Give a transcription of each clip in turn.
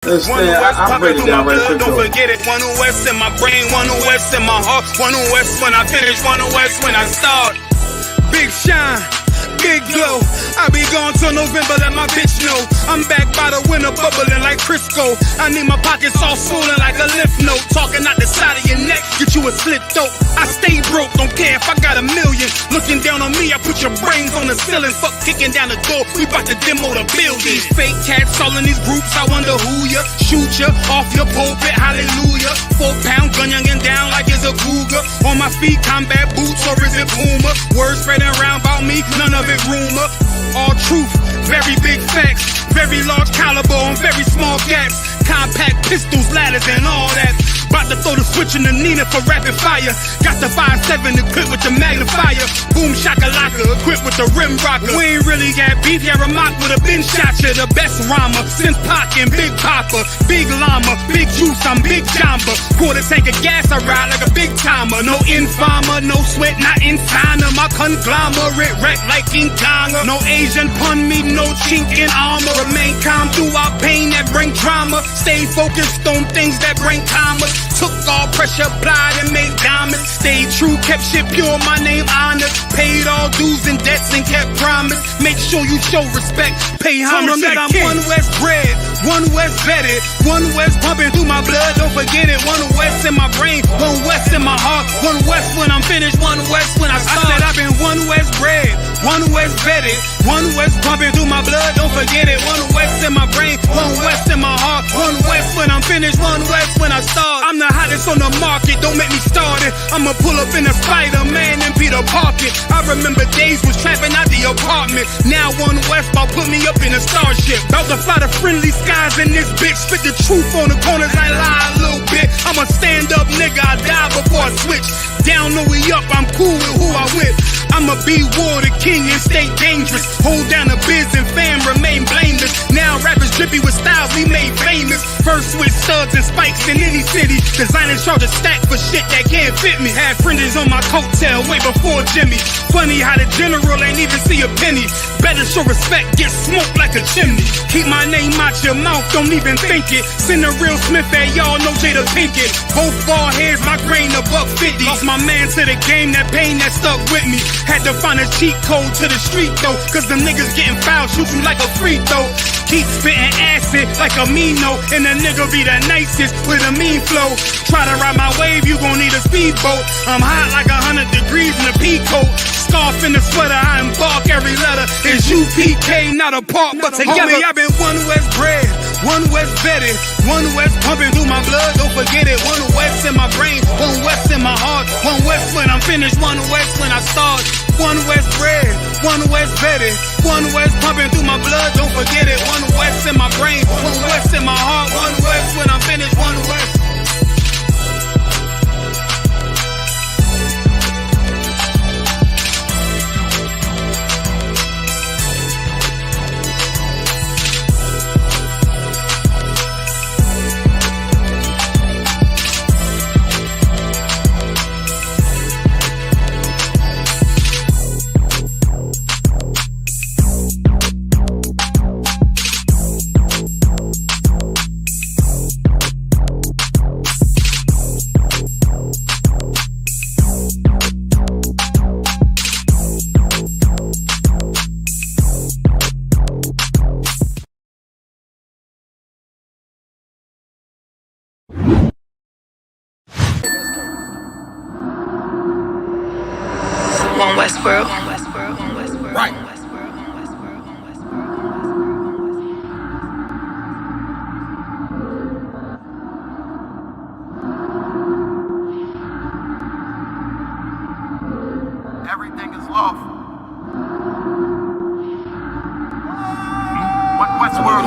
One West pumping through my blood, don't forget it. One West in my brain, one West in my heart. One West when I finish, one West when I start. Big shine, big glow. I be gone till November, let my bitch know. I'm back by the winter, bubbling like Crisco. I need my pockets all swollen like a lift note. Talking out the side of your neck, get you a slit throat. I stay broke, don't care if I got a million. Looking down on me, I put your brains on the ceiling. Fuck kicking down the door, we bout to demo the building. These fake cats all in these groups, I wonder who ya. Shoot ya off your pulpit, hallelujah. 4-pound gun youngin' down like it's a cougar. On my feet, combat boots, or is it Puma? Words spreading around about me, none of it rumor. All truth, very big facts. Very large caliber on very small gaps. Compact pistols, ladders, and all that. About to throw the switch in the Nina for rapid fire. Got the 5.7 equipped with the magnifier. Boom shakalaka equipped with the rim rocker. We ain't really got beef, yeah, Ramak would have been shot ya. The best rhymer since Pac and Big Papa. Big llama, big juice, I'm Big Jamba. Quarter tank of gas, I ride like a big timer. No informer, no sweat, not in China. My conglomerate wreck like King Konga. No Asian pun me, no chink in armor. Remain calm through our pain that bring drama. Stay focused on things that bring commas. Took all pressure, applied and made diamonds. Stayed true, kept shit pure, my name honored. Paid all dues and debts and kept promise. Make sure you show respect, pay homage. I'm one West bred, one West vetted. One West pumping through my blood, don't forget it. One West in my brain, one West in my heart. One West when I'm finished, one West when I start. I said I've been one West bred, one West vetted. One West pumping through my blood, don't forget it. One West in my brain, one West in my heart. One West when I'm finished, one West when I start. I'm the hottest on the market, don't make me start it. I'ma pull up in a Spider-Man and Peter Parker. I remember days was trapping out the apartment. Now one West about put me up in a starship. About to fly to friendly skies in this bitch. Spit the truth on the corners, I lie a little bit. I'm a stand-up nigga, I die before I switch. Down or we up, I'm cool with who I with. I'ma be war the king and stay dangerous. Hold down the biz and fam, remain blameless. Now rappers drippy with styles we made famous. First with studs and spikes in any city. Designers charge a stack for shit that can't fit me. Had fringes on my coattail way before Jimmy. Funny how the general ain't even see a penny. Better show respect, get smoked like a chimney. Keep my name out your mouth, don't even think it. Send a real Smith at y'all, no Jada Pinkett. Both ball heads, my grain a $1.50. Lost my man to the game, that pain that stuck with me. Had to find a cheat code to the street though, cause them niggas getting fouled, shoot you like a free throw. Keep spitting acid like a Mino, and the nigga be the nicest with a mean flow. Try to ride my wave, you gon' need a speedboat. I'm hot like 100 degrees in a peacoat. Scarf in the sweater, I embark every letter. It's UPK, not a park, but together. Homie, I've been one West bred, one West vetted. One West pumping through my blood, don't forget it. One West in my brain, one West in my heart. One West when I'm finished, one West when I start. One West bred, one West vetted. One West pumping through my blood, don't forget it. One West in my brain, one West in my heart. One West when I'm finished, one West. One Westworld. Right. Everything is lawful. One Westworld.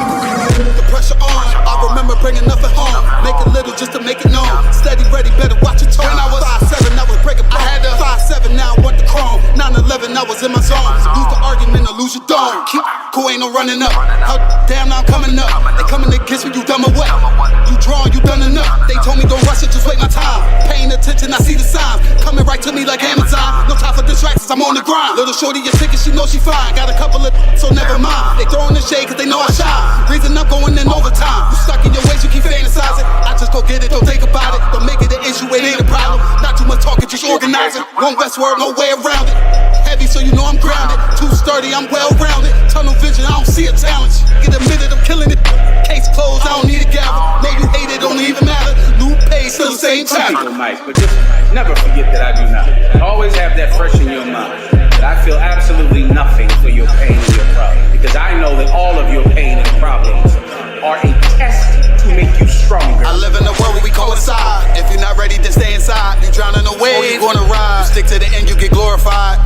The pressure on. I remember bringing nothing home. Make it little just to make it known. Steady, ready, better watch your tone. When I was 5'7", I was breaking bone. 5'7", now I want the chrome. 9/11, I was in my zone. Lose the argument or lose your dome. Keep cool, ain't no running up. How damn, now I'm coming up. They coming against me, you dumb or what? You drawing, you done enough. They told me don't rush it, just wait my time. Paying attention, I see the signs. Coming right to me like Amazon. No time for distractions. I'm on the grind. Little shorty, your ticket, she know she fine. Got a couple of so never mind. They throwing the shade cause they know I shine. Reason I'm going in overtime. You stuck in your ways, you keep fantasizing. I just go get it, don't think about it. Don't make it an issue, it ain't a problem. Not too much talking, just organizing. One Westward, no way around it. Heavy, so you know I'm grounded. Too sturdy, I'm well rounded. Tunnel vision, I don't see a challenge. Get a minute, I'm killing it. Case closed, I don't need a gavel. Know you hate it, don't even matter. New page, still the same time. People might, but just never forget that I do not. Always have that fresh in your mind. That I feel absolutely nothing for your pain and your problem. Because I know that all of your pain and problems are a test to make you stronger. I live in a world where we coincide. If you're not ready to stay inside, you drowning away, or you gonna ride. You stick to the end, you get glorified.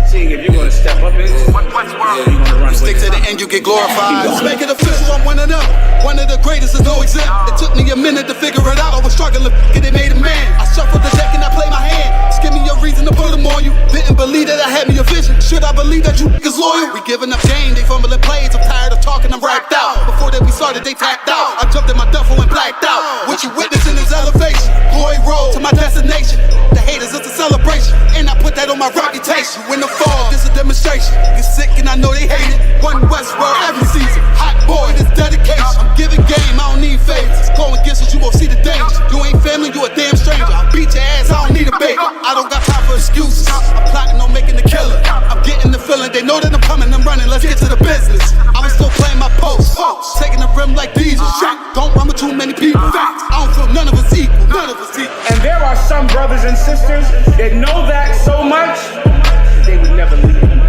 Seeing if you're gonna step up into what's world, you're gonna run. You stick to the end, you get glorified. Let's make it official, I'm one of them. One of the greatest, is no exempt. It took me a minute to figure it out. I was struggling, get it made a man. I shuffled the deck and I played my hand. Just give me a reason to put them on you. Didn't believe that I had me a vision. Should I believe that you niggas loyal? We giving up game, they fumbling plays. I'm tired of talking, I'm racked out. Before that we started, they tapped out. I jumped in my duffel and blacked out. What you witnessing is elevation. Glory road to my destination. The haters, it's a celebration. And I put that on my reputation. When the fall, this a demonstration. Get sick and I know they hate it. One Westworld every season. Hot boy, this dedication. I'm giving game, I don't need favors. Go against us, you won't see the danger. You ain't family, you a damn stranger. I'll beat your ass, I don't need a baby. I don't got time for excuses. I'm plotting on making the killer. I'm getting the feeling, they know that I'm coming, I'm running. Let's get to the business. I was still playing my post. Taking the rim like diesel. Don't run with too many people. I don't feel none of us equal. None of us equal. And there are some brothers and sisters that know that so much, they would never leave you.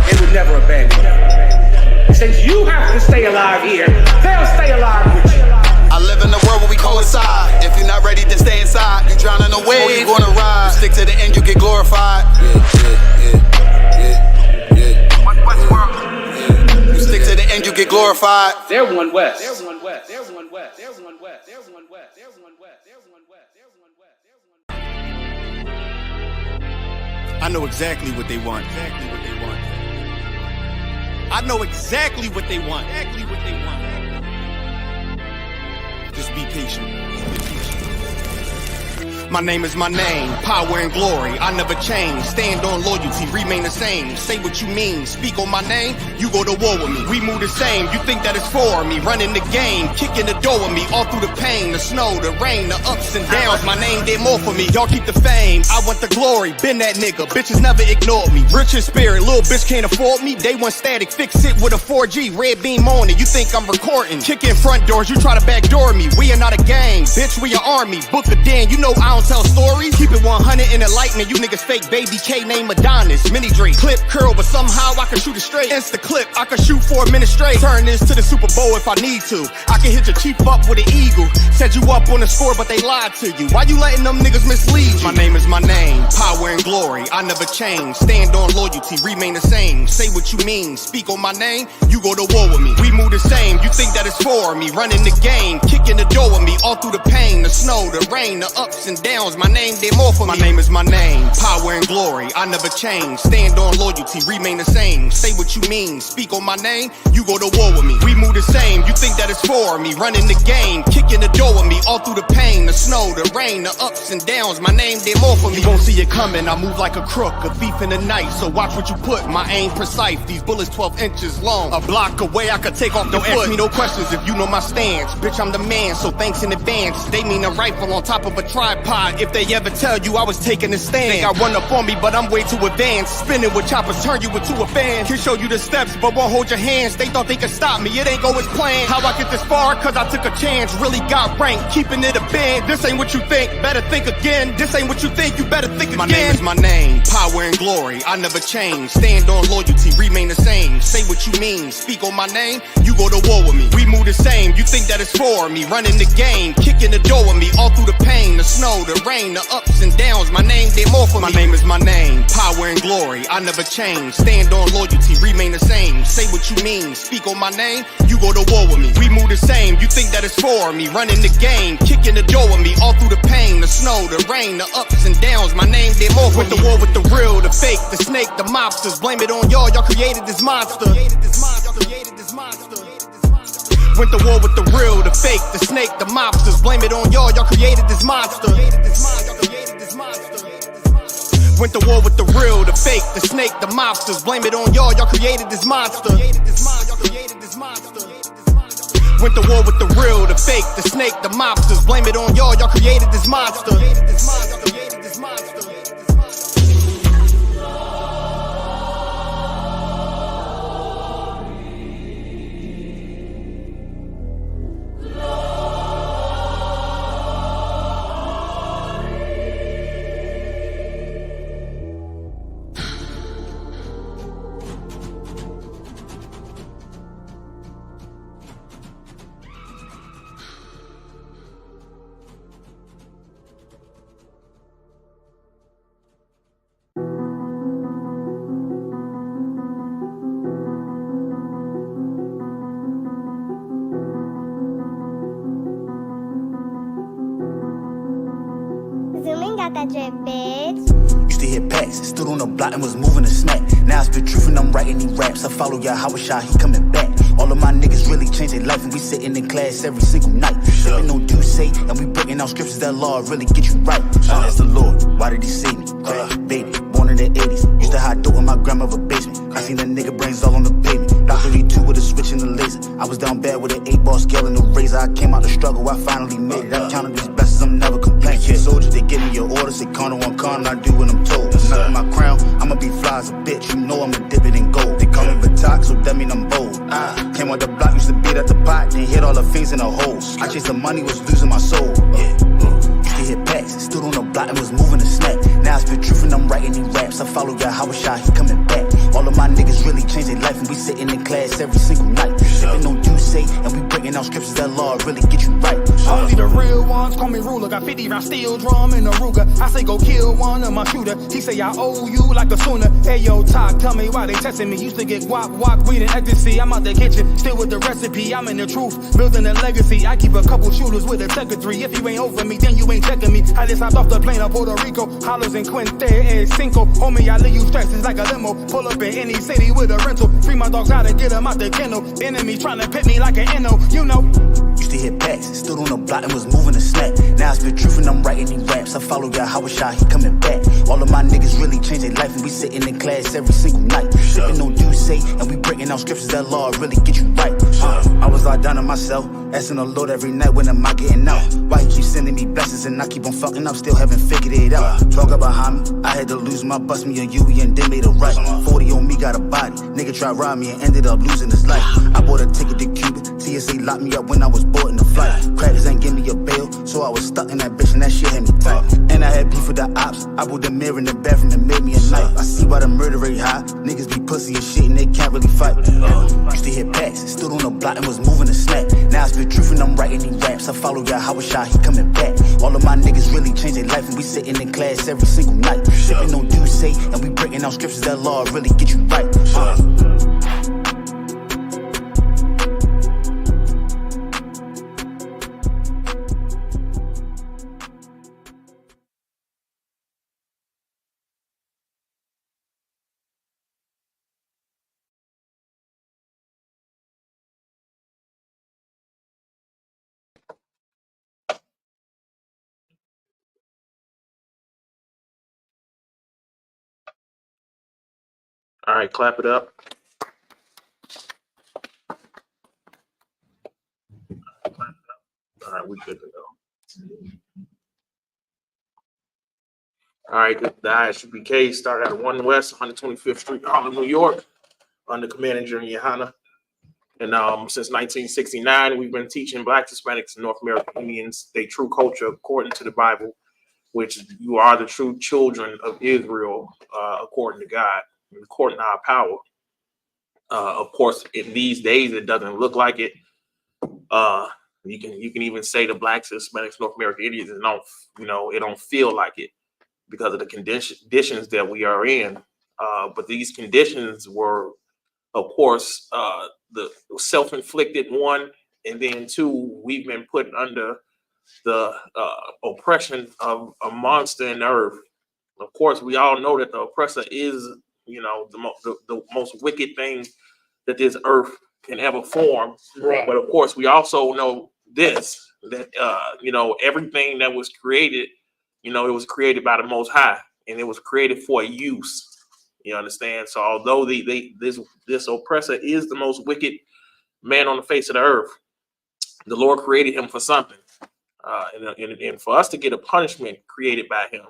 They would never abandon you. Since you have to stay alive here, they'll stay alive with you. I live in a world where we coincide. If you're not ready to stay inside, you drowning away, or you gonna ride. You stick to the end, you get glorified. You stick to the end, you get glorified. They're one West. They're one West. They're one West. They're one West. They're one West. They're one West. They're one West. They're one West. They're one West. I know exactly what they want. Exactly what they want. I know exactly what they want. Exactly what they want. Just be patient. My name is my name, power and glory, I never change. Stand on loyalty, remain the same. Say what you mean, speak on my name, you go to war with me. We move the same, you think that it's for me. Running the game, kicking the door with me. All through the pain, the snow, the rain, the ups and downs. My name did more for me. Y'all keep the fame, I want the glory. Been that nigga, bitches never ignored me. Rich in spirit, little bitch can't afford me. Day one static, fix it with a 4G. Red beam on it, you think I'm recording. Kicking front doors, you try to backdoor me. We are not a gang, bitch, we an army. Book a den, you know I don't tell stories. Keep it 100 in the lightning, you niggas fake. Baby K name Adonis. Mini Drake, clip curl, but somehow I can shoot it straight. Insta clip, I can shoot for a minute straight. Turn this to the Super Bowl if I need to. I can hit your chief up with an eagle. Set you up on the score, but they lied to you. Why you letting them niggas mislead you? My name is my name, power and glory, I never change. Stand on loyalty, remain the same. Say what you mean, speak on my name, you go to war with me. We move the same, you think that it's for me. Running the game, kicking the door with me. All through the pain, the snow, the rain, the ups and downs. My name did more for me. My name is my name, power and glory, I never change. Stand on loyalty, remain the same. Say what you mean, speak on my name, you go to war with me. We move the same, you think that it's for me. Running the game, kicking the door with me. All through the pain, the snow, the rain, the ups and downs. My name did more for me. You won't see it coming, I move like a crook, a thief in the night. So watch what you put, my aim precise. These bullets 12 inches long, a block away I could take off the foot. Don't ask me no questions if you know my stance. Bitch, I'm the man, so thanks in advance. They mean a rifle on top of a tripod. If they ever tell you I was taking a stand, think I run up on me, but I'm way too advanced. Spinning with choppers, turn you into a fan. Can show you the steps, but won't hold your hands. They thought they could stop me, it ain't go as planned. How I get this far? Cause I took a chance. Really got ranked, keeping it a band. This ain't what you think, better think again. This ain't what you think, you better think again. My name is my name, power and glory, I never change. Stand on loyalty, remain the same. Say what you mean, speak on my name, you go to war with me. We move the same, you think that it's for me. Running the game, kicking the door with me. All through the pain, the snow, the rain, the ups and downs. My name did more for me. My name is my name, power and glory, I never change. Stand on loyalty, remain the same. Say what you mean, speak on my name, you go to war with me. We move the same, you think that it's for me. Running the game, kicking the door with me. All through the pain, the snow, the rain, the ups and downs. My name did more for me. With the war with the real, the fake, the snake, the mobsters. Blame it on y'all, y'all created this monster. Went to war with the real, the fake, the snake, the mobsters. Blame it on y'all, y'all created this monster. Went to war with the real, the fake, the snake, the mobsters. Blame it on y'all created this monster. Went to war with the real, the fake, the snake, the mobsters. Blame it on y'all created this monster. Zooming got that drip, bitch. Used to hit packs, stood on the block and was moving a snack. Now I spit truth and I'm writing these raps. I follow y'all, how was y'all, he coming back. All of my niggas really changed their life and we sitting in class every single night. Sipping no do say, and we breaking out scriptures that law really get you right. That's the Lord, why did he save me? Baby, born in the 80s, used to hide dope in my grandmother's basement. I seen the nigga brains all on the pavement. Doc 32 with a switch and a laser. I was down bad with an 8-ball scale and a razor. I came out the struggle, I finally made it. I counted these blessings, I'm never complaining. Soldiers, they give me your orders, they count on con, I do what I'm told. Nothing my crown, I'ma be fly as a bitch. You know I'ma dip it in gold. They call me Batak, so that mean I'm bold. Came out the block, used to beat at the pot, then hit all the things in the hole. I chased the money, was losing my soul. Used to hit packs, stood on the block and was moving a snack. Now I spit truth and I'm writing these raps. I follow y'all, how was y'all, he coming back. All of my niggas really changed their life and we sitting in class every single night. Sipping no do say, and we breaking out scriptures that law really get you right. Only the real ones call me ruler. Got 50 round steel drum in a Ruger. I say go kill one of my shooter. He say I owe you like a sooner. Hey yo, talk, tell me why they testing me. Used to get guap, weed and ecstasy. I'm out the kitchen, still with the recipe. I'm in the truth, building a legacy. I keep a couple shooters with a secretary. If you ain't over me, then you ain't checking me. I just hopped off the plane of Puerto Rico. Hollers and Quinte and Cinco. Homie, I leave you stressed, it's like a limo. Pull up in any city with a rental. Free my dogs, gotta get them out the kennel. Enemy trying to pit me like an NO, you know. Used to hit packs, stood on the block and was moving a snack. Now I spit truth and I'm writing these raps. I follow y'all, how was y'all, he coming back. All of my niggas really changed their life and we sitting in class every single night. Sipping no do say, and we breaking out scriptures that law really get you right. I was locked down on myself, asking the Lord every night when am I getting out. Why he keep sending me blessings and I keep on fucking up, still haven't figured it out. Talk about behind me, I had to lose my bust me a Yui and then made a right. 40 on me, got a body. Nigga tried to rob me and ended up losing his life. I bought a ticket to Cuba, TSA locked me up when I was boarding the flight. Crackers ain't give me a bail, so I was stuck in that bitch and that shit had me tight. And I had beef with the ops, I put the mirror in the bathroom and made me a knife. I see why the murder rate high, niggas be pussy and shit and they can't really fight. Used to hit packs, stood on the block and was moving a snack. Now I spit truth and I'm writing these raps. I follow y'all, how was y'all, he coming back. All of my niggas really changed their life and we sitting in class every single night. Sipping no do say, and we breaking out scriptures that law really get you right. All right, clap it up. All right, we good to go. All right, the Isupk started at 1 West, 125th Street, Harlem, New York, under Commander General Yohana. And since 1969, we've been teaching Black Hispanics and North American Indians their true culture according to the Bible, which you are the true children of Israel, according to God, according to our power. Of course, in these days, it doesn't look like it. You can even say the Blacks, Hispanics, North American Indians, it don't feel like it because of the conditions that we are in. But these conditions were, of course, the self-inflicted one, and then two, we've been put under the oppression of a monster in the earth. Of course, we all know that the oppressor is, the most wicked thing that this earth can ever form. Right. But of course, we also know that everything that was created, it was created by the Most High. and it was created for use. You understand? So although this oppressor is the most wicked man on the face of the earth, the Lord created him for something. And for us to get a punishment created by him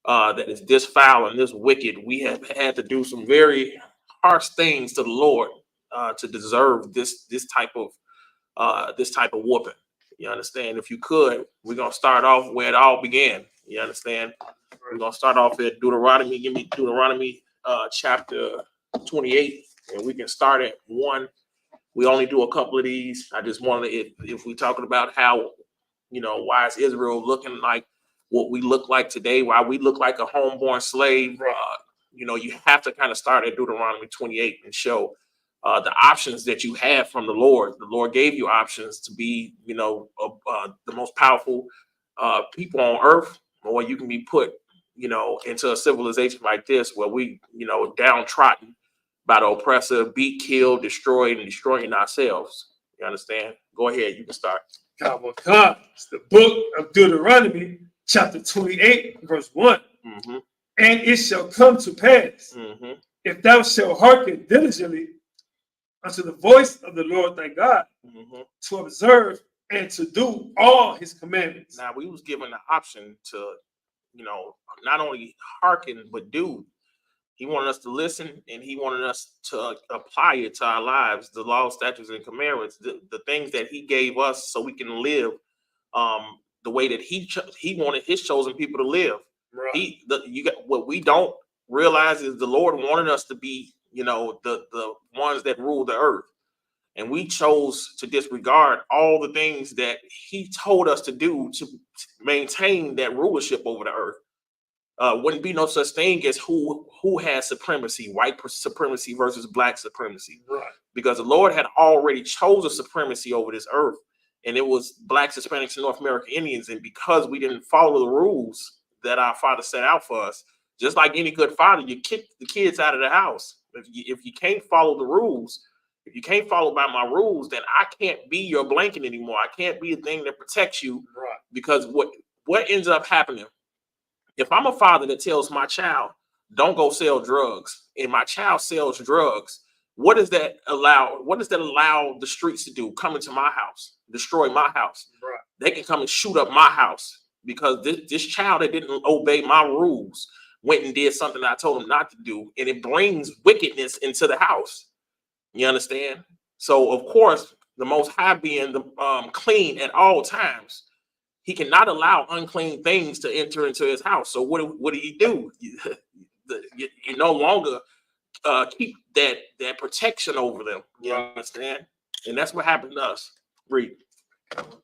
that is this foul and this wicked, we have had to do some very harsh things to the Lord to deserve this type of whooping. You understand? If you could, we're gonna start off where it all began. You understand? We're gonna start off at Deuteronomy. Give me Deuteronomy chapter 28, and we can start at 1. We only do a couple of these. I just wanted if we're talking about how, why is Israel looking like what we look like today, why we look like a homeborn slave, you have to kind of start at Deuteronomy 28 and show the options that you have from the Lord. The Lord gave you options to be, the most powerful people on earth, or you can be put, into a civilization like this where we, downtrodden by the oppressor, beat, killed, destroyed, and destroying ourselves. You understand? Go ahead, you can start. It's the book of Deuteronomy, chapter 28, verse 1. Mm-hmm. And it shall come to pass, Mm-hmm. if thou shalt hearken diligently unto the voice of the Lord thy God, Mm-hmm. to observe and to do all his commandments. Now, we was given the option to, not only hearken, but do. He wanted us to listen, and he wanted us to apply it to our lives, the law, statutes, and commandments, the things that he gave us so we can live the way that he wanted his chosen people to live. Right. What we don't realize is the Lord wanted us to be, the ones that rule the earth. And we chose to disregard all the things that he told us to do to maintain that rulership over the earth. Wouldn't be no such thing as who has supremacy, white supremacy versus black supremacy. Right. Because the Lord had already chosen supremacy over this earth, and it was blacks, Hispanics, and North American Indians. And because we didn't follow the rules that our father set out for us, just like any good father, you kick the kids out of the house. If you can't follow the rules, if you can't follow by my rules, then I can't be your blanket anymore. I can't be a thing that protects you. Right. Because what ends up happening? If I'm a father that tells my child, don't go sell drugs, and my child sells drugs, what does that allow? What does that allow the streets to do? Come into my house, destroy my house. Right. They can come and shoot up my house because this child that didn't obey my rules went and did something I told him not to do, and it brings wickedness into the house. You understand? So, of course, the Most High being clean at all times, he cannot allow unclean things to enter into his house. So what do you do? You no longer keep that protection over them. You understand? And that's what happened to us. Read.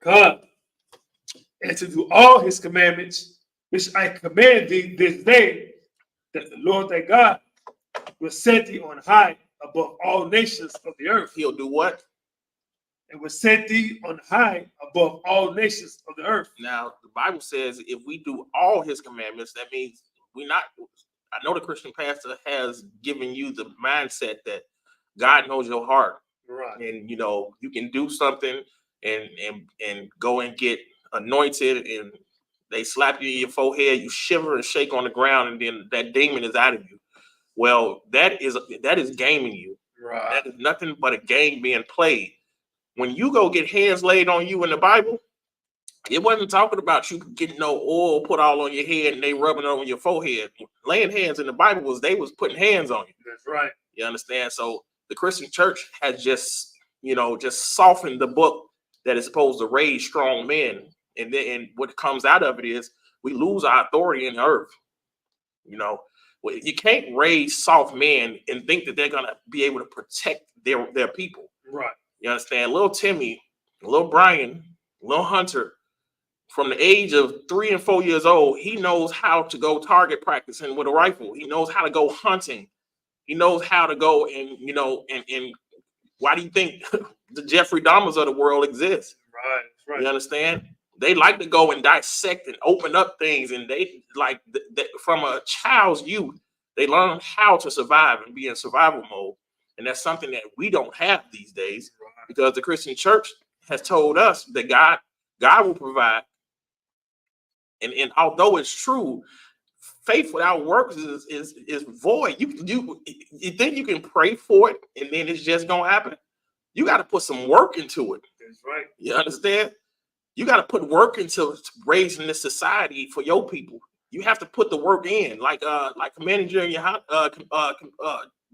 God, and to do all his commandments, which I command thee this day, that the Lord thy God will set thee on high above all nations of the earth. He'll do what? And will set thee on high above all nations of the earth. Now, the Bible says if we do all his commandments, that means I know the Christian pastor has given you the mindset that God knows your heart. Right. And, you can do something and go and get anointed, and they slap you in your forehead, you shiver and shake on the ground, and then that demon is out of you. Well, that is gaming you. Right. That is nothing but a game being played. When you go get hands laid on you in the Bible, it wasn't talking about you getting no oil put all on your head and they rubbing it on your forehead. Laying hands in the Bible was putting hands on you. That's right. You understand? So the Christian church has just softened the book that is supposed to raise strong men. And what comes out of it is we lose our authority in the earth. You can't raise soft men and think that they're going to be able to protect their people. Right. You understand? Little Timmy, little Brian, little Hunter, from the age of 3 and 4 years old, he knows how to go target practicing with a rifle. He knows how to go hunting. He knows how to go and why do you think the Jeffrey Dahmers of the world exist? Right. That's right. You understand? They like to go and dissect and open up things, and they like from a child's youth, they learn how to survive and be in survival mode. And that's something that we don't have these days because the Christian church has told us that God will provide. And although it's true, faith without works is void. You think you can pray for it and then it's just gonna happen? You got to put some work into it. That's right. You understand? You got to put work into raising this society for your people. You have to put the work in, like Commander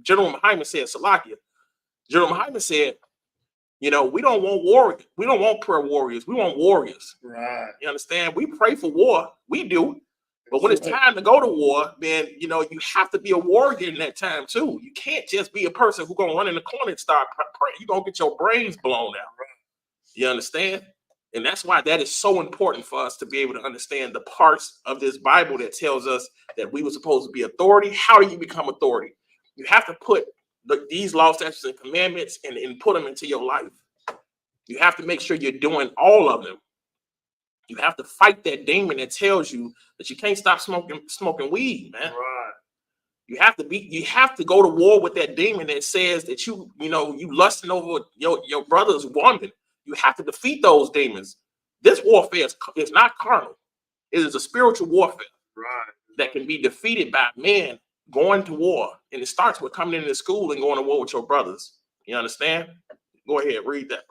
General Muhammad said. Salakia. General Muhammad said, we don't want warriors. We don't want prayer warriors. We want warriors. Right. You understand? We pray for war. We do. But when it's time to go to war, then, you have to be a warrior in that time, too. You can't just be a person who's going to run in the corner and start praying. You're going to get your brains blown out. You understand? And that's why that is so important for us to be able to understand the parts of this Bible that tells us that we were supposed to be authority. How do you become authority? You have to put these laws, statutes, and commandments and put them into your life. You have to make sure you're doing all of them. You have to fight that demon that tells you that you can't stop smoking weed, man. Right. You have to go to war with that demon that says that you lusting over your brother's woman. You have to defeat those demons. This warfare is not carnal. It is a spiritual warfare. Right. That can be defeated by men going to war. And it starts with coming into school and going to war with your brothers. You understand? Go ahead, read that.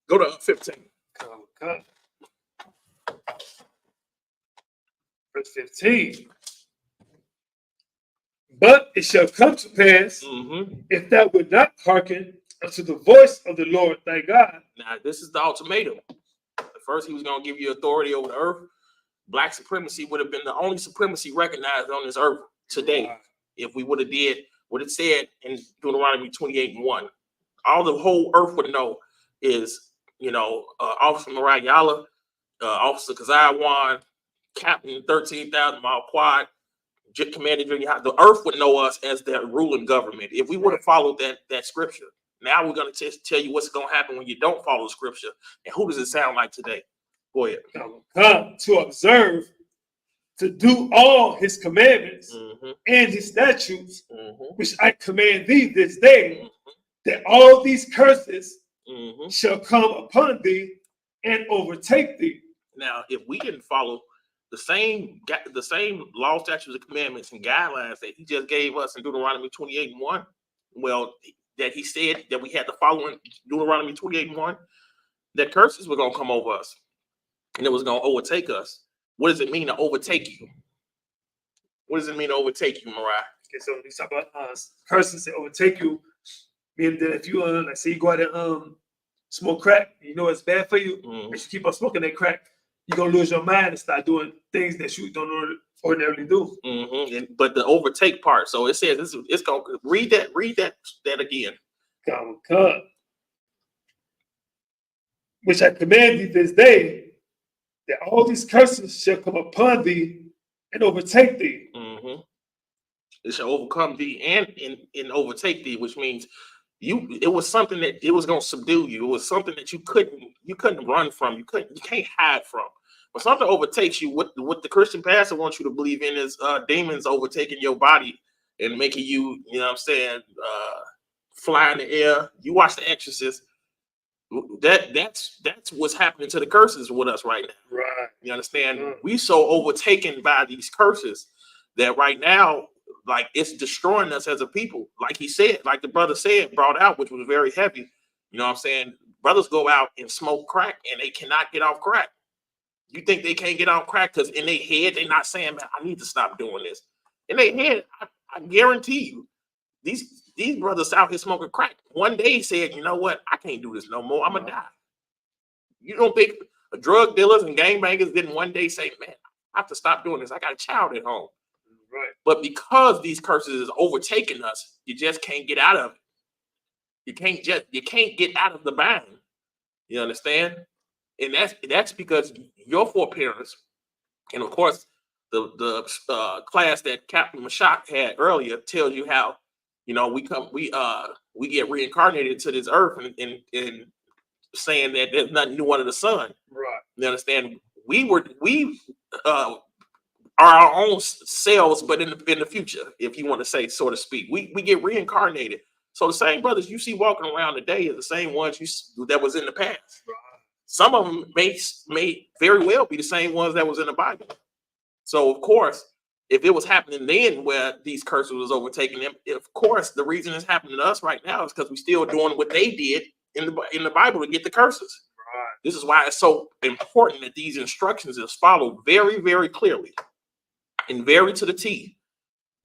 Go to 15. Come. Verse 15. But it shall come to pass, if thou wilt not hearken unto the voice of the Lord thy God. Now, this is the ultimatum. At first, he was going to give you authority over the earth. Black supremacy would have been the only supremacy recognized on this earth today if we would have did what it said in Deuteronomy 28:1. All the whole earth would know is, Officer Mariah Yala, Officer Keziah Wan, Captain 13,000 Mile Quad, Commander Junior. The earth would know us as their ruling government if we would have followed that scripture. Now we're going to tell you what's going to happen when you don't follow the scripture. And who does it sound like today? Go ahead. Come to observe, to do all his commandments and his statutes, which I command thee this day, that all these curses shall come upon thee and overtake thee. Now, if we didn't follow the same law, statutes, and commandments and guidelines that he just gave us in Deuteronomy 28:1, well, that he said that we had to follow in Deuteronomy 28:1, that curses were going to come over us and it was going to overtake us. What does it mean to overtake you? What does it mean to overtake you, Mariah? Okay, so we talk about curses that overtake you, meaning that if you like say you go out and smoke crack, it's bad for you, and you keep on smoking that crack, you're gonna lose your mind and start doing things that you don't ordinarily do. But the overtake part, so it says it's gonna read that again. Come. Which I command thee this day, that all these curses shall come upon thee and overtake thee. It shall overcome thee and overtake thee, which means it was something that it was going to subdue you. It was something that you couldn't run from. You can't hide from. When something overtakes you, what the Christian pastor wants you to believe in is demons overtaking your body and making you, fly in the air. You watch The Exorcist. That's what's happening to the curses with us right now. Right. You understand? We so overtaken by these curses that right now, like, it's destroying us as a people. Like he said, like the brother said, brought out, which was very heavy. You know what I'm saying? Brothers go out and smoke crack and they cannot get off crack. You think they can't get off crack because in their head, they're not saying, man, I need to stop doing this. In their head, I guarantee you, these brothers out here smoking crack one day said, you know what? I can't do this no more. I'm going to die. You don't think drug dealers and gangbangers didn't one day say, man, I have to stop doing this. I got a child at home. Right. But because these curses is overtaking us, you just can't get out of it. You can't get out of the bind. You understand? And that's because your foreparents, and of course the class that Captain Mashak had earlier tells you how, we get reincarnated into this earth and saying that there's nothing new under the sun. Right. You understand? We are our own selves, but in the future, if you want to say, so to speak, we get reincarnated. So the same brothers you see walking around today are the same ones that was in the past. Right. Some of them may very well be the same ones that was in the Bible. So of course, if it was happening then where these curses was overtaking them, of course, the reason it's happening to us right now is because we're still doing what they did in the Bible to get the curses. Right. This is why it's so important that these instructions is followed very, very clearly and very to the T,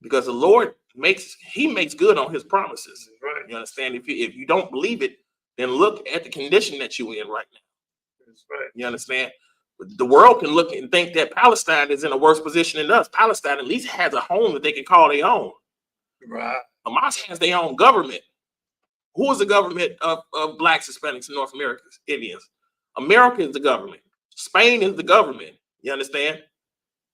because the Lord makes good on his promises. Right. You understand? If you don't believe it, then look at the condition that you're in right now. That's right. You understand? The world can look and think that Palestine is in a worse position than us. Palestine at least has a home that they can call their own. Right. Hamas has their own government. Who is the government of blacks, Hispanics, and North Americans, Indians? America is the government. Spain is the government. You understand?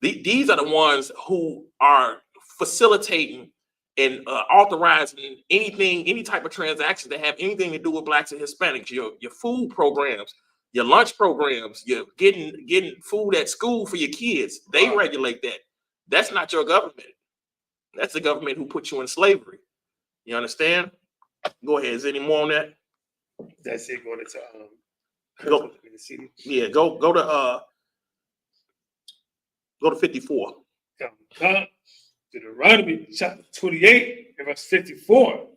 These are the ones who are facilitating and authorizing anything, any type of transaction that have anything to do with blacks and Hispanics. Your food programs, your lunch programs, you're getting food at school for your kids. They regulate that. That's not your government. That's the government who put you in slavery. You understand? Go ahead. Is there any more on that? That's it. Going into Go. Yeah, go to 54. Deuteronomy chapter 28 and verse 54.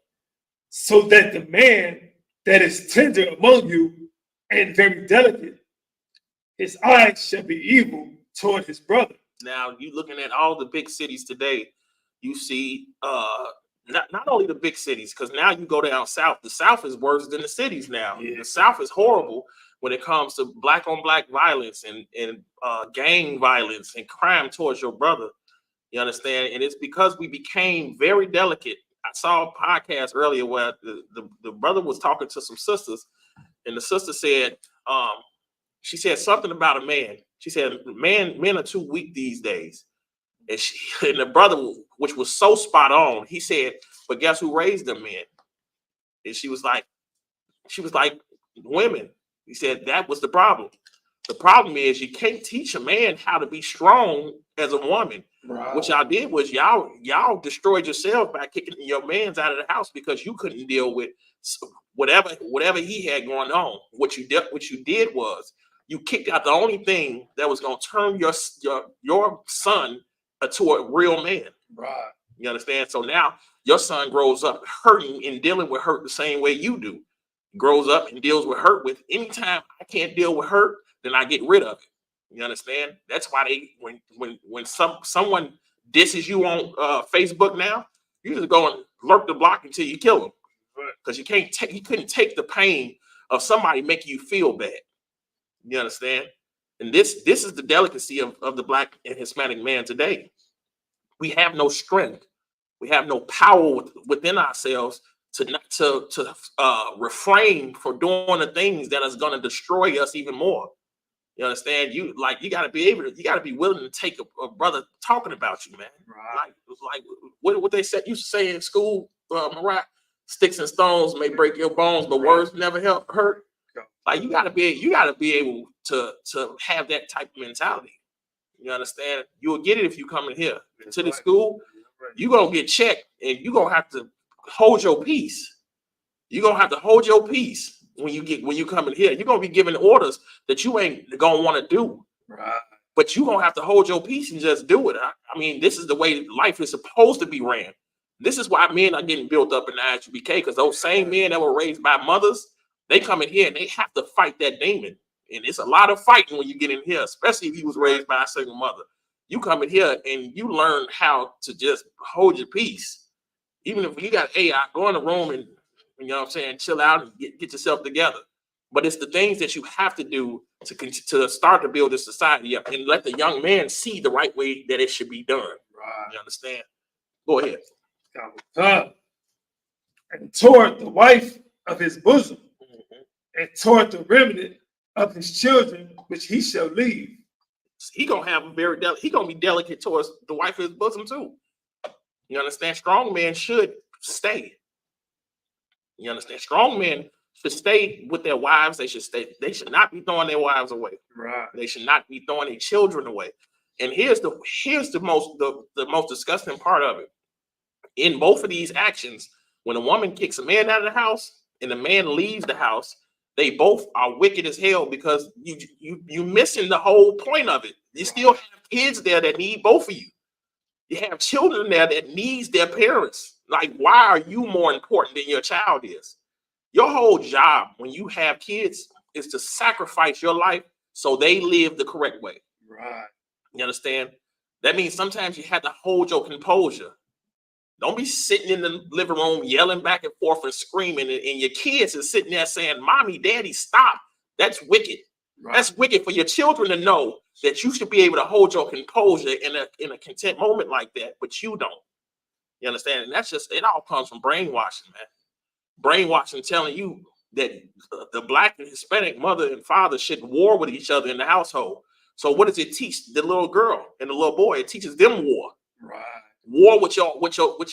So that the man that is tender among you and very delicate, his eyes shall be evil toward his brother. Now, you looking at all the big cities today, you see not only the big cities, because now you go down south. The South is worse than the cities now. Yeah. The South is horrible when it comes to black on black violence and gang violence and crime towards your brother. You understand? And it's because we became very delicate. I saw a podcast earlier where the brother was talking to some sisters, and the sister said, she said something about a man. She said, men are too weak these days. And the brother, which was so spot on, he said, but guess who raised them men? And she was like, women. He said that was the problem. The problem is you can't teach a man how to be strong as a woman. Right. What y'all did was y'all destroyed yourself by kicking your mans out of the house because you couldn't deal with whatever he had going on. What you did was you kicked out the only thing that was going to turn your son to a real man. Right. You understand? So now your son grows up hurting and dealing with hurt the same way you do. Grows up and deals with hurt with anytime I can't deal with hurt, then I get rid of it. You understand? That's why when someone disses you on Facebook now, you just go and lurk the block until you kill them. Because you couldn't take the pain of somebody making you feel bad. You understand? And this is the delicacy of the black and Hispanic man today. We have no strength. We have no power within ourselves to refrain from doing the things that is going to destroy us even more. You understand? You got to be willing to take a brother talking about you, man. Right. Like what they used to say in school, Mariah, sticks and stones may break your bones, but words never hurt. Like you gotta be able to have that type of mentality. You understand? You'll get it if you come in here to the school. You're gonna get checked, and you're gonna have to hold your peace. You're gonna have to hold your peace when you come in here. You're gonna be given orders that you ain't gonna want to do. Right. But you're gonna have to hold your peace and just do it. I mean, this is the way life is supposed to be ran. This is why men are getting built up in the Isupk, because those same men that were raised by mothers, they come in here and they have to fight that demon. And it's a lot of fighting when you get in here, especially if you was raised by a single mother. You come in here and you learn how to just hold your peace. Even if you got AI, go in the room and, you know what I'm saying, chill out and get yourself together. But it's the things that you have to do to start to build this society up and let the young man see the right way that it should be done. Right. You understand? Go ahead. And toward the wife of his bosom, and toward the remnant of his children, which he shall leave. He gonna have he gonna be delicate towards the wife of his bosom too. You understand? Strong men should stay. You understand? Strong men should stay with their wives. They should stay. They should not be throwing their wives away. Right. They should not be throwing their children away. And here's the most disgusting part of it. In both of these actions, when a woman kicks a man out of the house and the man leaves the house, they both are wicked as hell, because you missing the whole point of it. You still have kids there that need both of you. You have children there that needs their parents. Like, why are you more important than your child is? Your whole job when you have kids is to sacrifice your life so they live the correct way. Right. You understand? That means sometimes you have to hold your composure. Don't be sitting in the living room yelling back and forth and screaming, and your kids are sitting there saying, "Mommy, Daddy, stop." That's wicked. Right. That's wicked for your children to know that you should be able to hold your composure in a content moment like that, but you don't. You understand? And that's just, it all comes from brainwashing, man. Brainwashing telling you that the Black and Hispanic mother and father should war with each other in the household. So what does it teach the little girl and the little boy? It teaches them war. Right. War with your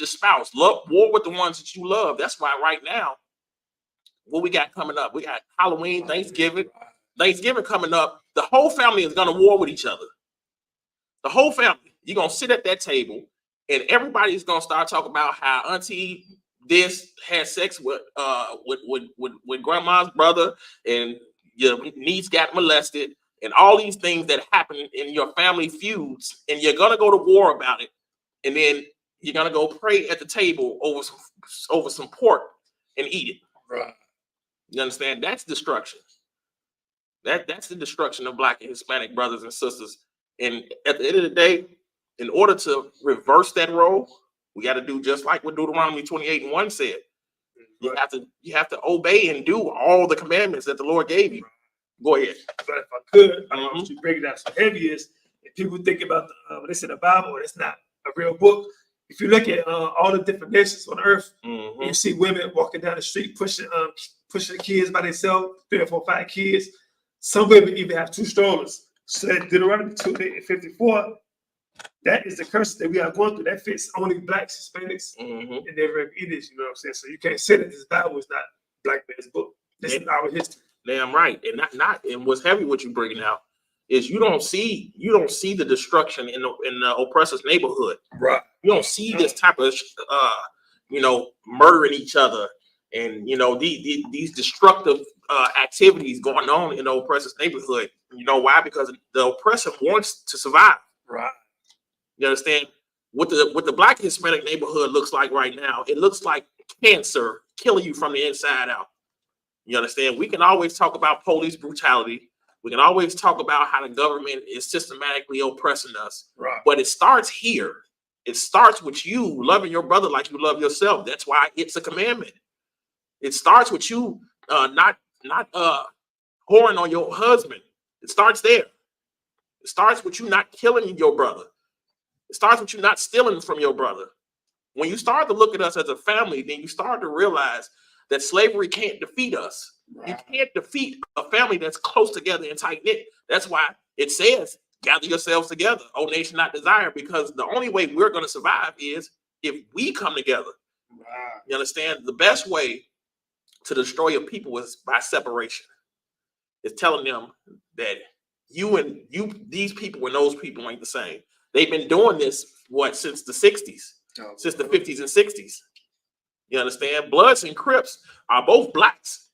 spouse. Love, war with the ones that you love. That's why right now, what we got coming up, we got Halloween, Thanksgiving. Thanksgiving coming up. The whole family is gonna war with each other. The whole family. You're gonna sit at that table, and everybody's gonna start talking about how Auntie this had sex with grandma's brother, and your niece got molested, and all these things that happen in your family feuds, and you're gonna go to war about it, and then you're gonna go pray at the table over some pork and eat it. Right. You understand? That's destruction. That's the destruction of Black and Hispanic brothers and sisters. And at the end of the day, in order to reverse that role, we got to do just like what Deuteronomy 28:1 said. You have to obey and do all the commandments that the Lord gave you. Go ahead. But if I could, to break it down so heavy is, if people think about when they say the Bible, it's not a real book. If you look at all the different nations on earth, you see women walking down the street pushing the kids by themselves, 3 or 4, 5 kids. Some women even have 2 strollers. So that Deuteronomy 2:54, that is the curse that we are going through. That fits only Blacks, Hispanics, and their Indians. You know what I'm saying? So you can't say that this Bible is not Black man's book. This is our history. Damn right. And and what's heavy what you bringing out is you don't see the destruction in the oppressor's neighborhood. Right. You don't see this type of murdering each other and these destructive activities going on in the oppressor's neighborhood. You know why? Because the oppressor wants to survive. Right. You understand? What the Black Hispanic neighborhood looks like right now, it looks like cancer killing you from the inside out. You understand? We can always talk about police brutality. We can always talk about how the government is systematically oppressing us. Right. But it starts here. It starts with you loving your brother like you love yourself. That's why it's a commandment. It starts with you not whoring on your husband. It starts there. It starts with you not killing your brother. It starts with you not stealing from your brother. When you start to look at us as a family, then you start to realize that slavery can't defeat us. Right. You can't defeat a family that's close together and tight-knit. That's why it says, gather yourselves together, O nation not desire, because the only way we're going to survive is if we come together. Wow. You understand? The best way to destroy a people is by separation. It's telling them that these people and those people ain't the same. They've been doing this, since the 60s, since the 50s and 60s. You understand? Bloods and Crips are both Blacks,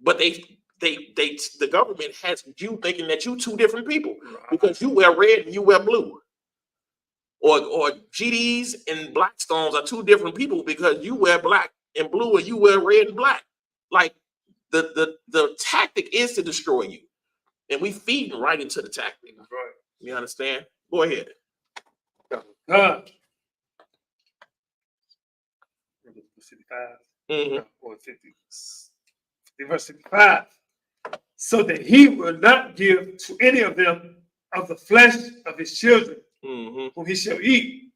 but the government has you thinking that you 2 different people because you wear red and you wear blue. Or GDs and Blackstones are 2 different people because you wear black and blue and you wear red and black. Like the tactic is to destroy you, and we feeding right into the tactic. Right. You understand? Go ahead. Or 50, verse 55. So that he will not give to any of them of the flesh of his children, whom he shall eat,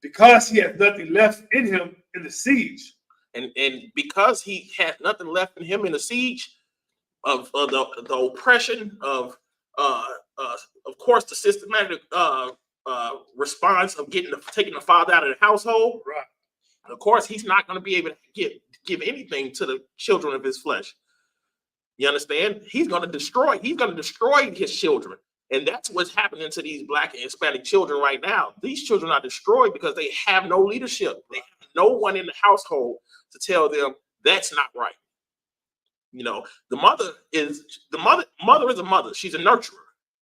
because he has nothing left in him in the siege. And because he had nothing left in him in the siege of the oppression of course the systematic response of taking the father out of the household. Right. Of course, he's not going to be able to give anything to the children of his flesh. You understand? He's going to destroy his children. And that's what's happening to these Black and Hispanic children right now. These children are destroyed because they have no leadership. They have no one in the household to tell them that's not right. The mother is a mother. She's a nurturer.